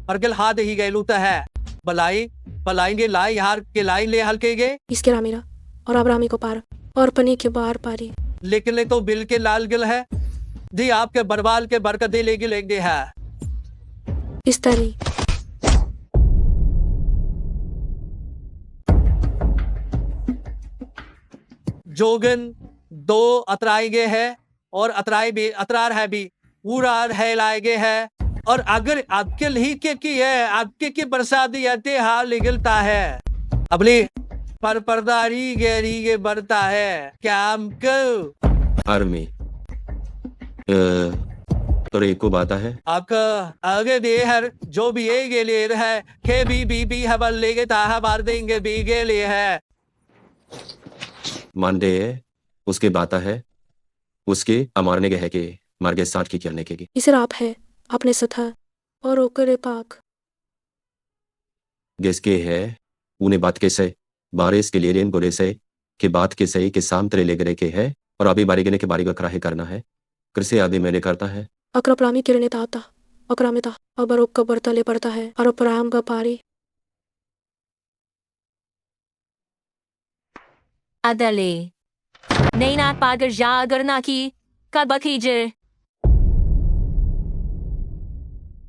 अर्गल हाथ ही गए लूता है बलाई पलाएंगे लाई हार के लाई ले हल्के गे इसके रामीरा और अब्रामी को पार और पनी के बार पारी लेकिन ले तो बिल के लाल गिल है दी आपके बरबाल के बरकत लेगी लेंगे है इस तरह जोगन दो अतराए गए है और अतराए भी अतरार है भी पूरा है लाए गए है और अगर आपके ही के की है आपके की बरसाती आते हाल निकलता है अपनी पर परदारी गहरी के बढ़ता है क्या हमको आर्मी तो एको बात है आपका आगे दे हर जो भी ये के लिए है के भी हवल लेके ताहा मार देंगे भी के लिए है मान दे उसके बाता है उसके अमारने के है कि मार के साथ की करने के इसे आप है अपने सथा और ओकरे पाक जिसके है उन्हें बात के से बारिश के लिए बोले से कि बात के सही के सामने ले गए के है और अभी बारी गने के बारी का कराहे करना है कृषि आदि मैंने करता है अक्रपरामी किरणे ताता अक्रामिता और बरोक का बर्ता ले पड़ता है और पराम का पारी अदले नहीं ना पागर जा अगर ना की कब खीजर